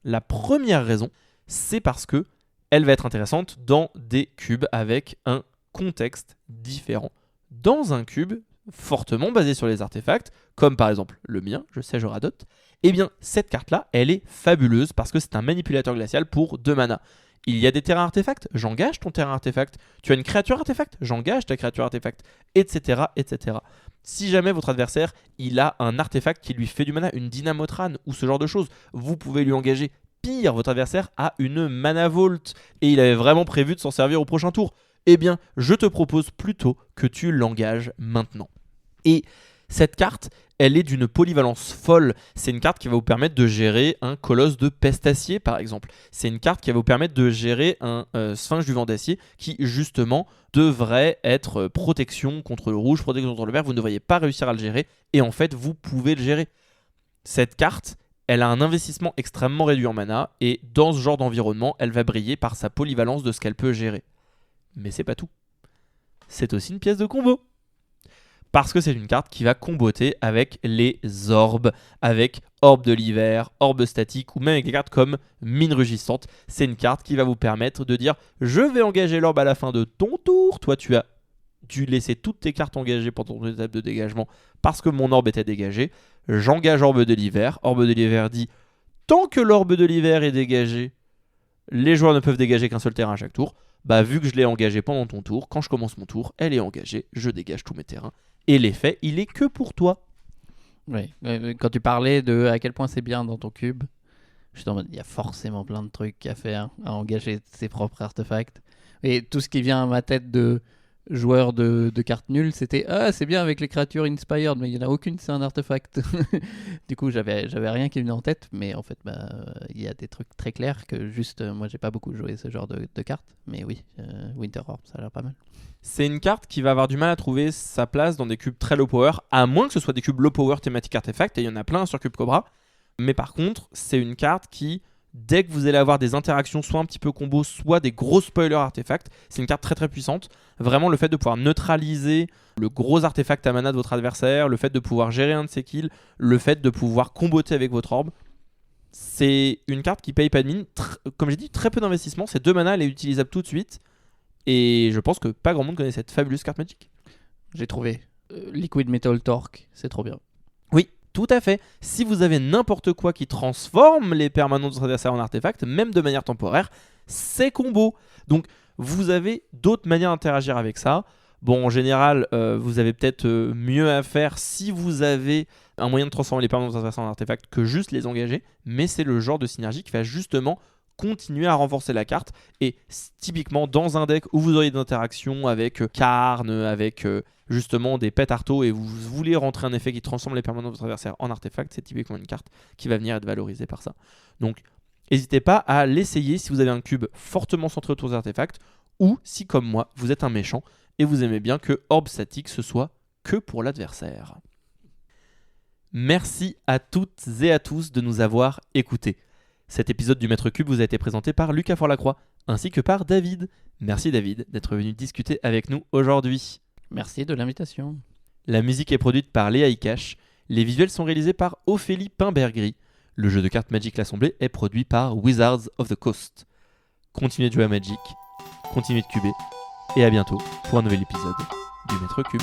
La première raison, c'est parce que elle va être intéressante dans des cubes avec un contexte différent. Dans un cube fortement basé sur les artefacts, comme par exemple le mien, je sais, je radote, eh bien cette carte-là, elle est fabuleuse parce que c'est un manipulateur glacial pour 2 mana. Il y a des terrains artefacts, j'engage ton terrain artefact. Tu as une créature artefact, j'engage ta créature artefact, etc., etc. Si jamais votre adversaire, il a un artefact qui lui fait du mana, une Dynamotran ou ce genre de choses, vous pouvez lui engager. Pire, votre adversaire a une Mana Vault et il avait vraiment prévu de s'en servir au prochain tour. Eh bien, je te propose plutôt que tu l'engages maintenant. Et cette carte, elle est d'une polyvalence folle. C'est une carte qui va vous permettre de gérer un colosse de pestacier, par exemple. C'est une carte qui va vous permettre de gérer un sphinx du vent d'acier qui, justement, devrait être protection contre le rouge, protection contre le vert. Vous ne devriez pas réussir à le gérer. Et en fait, vous pouvez le gérer. Cette carte, elle a un investissement extrêmement réduit en mana. Et dans ce genre d'environnement, elle va briller par sa polyvalence de ce qu'elle peut gérer. Mais c'est pas tout. C'est aussi une pièce de combo. Parce que c'est une carte qui va comboter avec les orbes, avec orbe de l'hiver, orbe statique, ou même avec des cartes comme mine rugissante. C'est une carte qui va vous permettre de dire « Je vais engager l'orbe à la fin de ton tour ». Toi, tu as dû laisser toutes tes cartes engagées pendant ton étape de dégagement parce que mon orbe était dégagé. J'engage orbe de l'hiver. Orbe de l'hiver dit « Tant que l'orbe de l'hiver est dégagé, les joueurs ne peuvent dégager qu'un seul terrain à chaque tour. » Bah, vu que je l'ai engagée pendant ton tour, quand je commence mon tour, elle est engagée, je dégage tous mes terrains. Et l'effet, il est que pour toi. Oui, quand tu parlais de à quel point c'est bien dans ton cube, je suis en mode, il y a forcément plein de trucs à faire, à engager ses propres artefacts. Et tout ce qui vient à ma tête de joueur de cartes nulles, c'était ah, c'est bien avec les créatures inspired, mais il n'y en a aucune, c'est un artefact. Du coup, j'avais rien qui venait en tête, mais en fait, il y a des trucs très clairs que juste, moi, j'ai pas beaucoup joué ce genre de cartes. Mais oui, Winter Orb, ça a l'air pas mal. C'est une carte qui va avoir du mal à trouver sa place dans des cubes très low power, à moins que ce soit des cubes low power thématiques artefacts, et il y en a plein sur Cube Cobra. Mais par contre, c'est une carte qui, dès que vous allez avoir des interactions, soit un petit peu combo, soit des gros spoilers artefacts, c'est une carte très très puissante. Vraiment, le fait de pouvoir neutraliser le gros artefact à mana de votre adversaire, le fait de pouvoir gérer un de ses kills, le fait de pouvoir comboter avec votre orbe, c'est une carte qui paye pas de mine. Comme j'ai dit, très peu d'investissement. C'est 2 mana, elle est utilisable tout de suite. Et je pense que pas grand monde connaît cette fabuleuse carte Magic. J'ai trouvé Liquid Metal Torque, c'est trop bien. Oui, tout à fait. Si vous avez n'importe quoi qui transforme les permanents de votre adversaire en artefacts, même de manière temporaire, c'est combo. Donc vous avez d'autres manières d'interagir avec ça. Bon, en général, vous avez peut-être mieux à faire si vous avez un moyen de transformer les permanents de votre adversaire en artefacts que juste les engager. Mais c'est le genre de synergie qui va justement continuer à renforcer la carte. Et typiquement dans un deck où vous auriez des interactions avec Karn, avec justement des pets arto, et vous voulez rentrer un effet qui transforme les permanents de votre adversaire en artefact, c'est typiquement une carte qui va venir être valorisée par ça. Donc n'hésitez pas à l'essayer si vous avez un cube fortement centré autour des artefacts, ou si comme moi vous êtes un méchant et vous aimez bien que orbe statique ce soit que pour l'adversaire. Merci à toutes et à tous de nous avoir écoutés. Cet épisode du Maître Cube vous a été présenté par Lucas Forlacroix ainsi que par David. Merci David d'être venu discuter avec nous aujourd'hui. Merci de l'invitation. La musique est produite par Léa Ikash. Les visuels sont réalisés par Ophélie Pimbergri. Le jeu de cartes Magic l'Assemblée est produit par Wizards of the Coast. Continuez de jouer à Magic, continuez de cuber, et à bientôt pour un nouvel épisode du Maître Cube.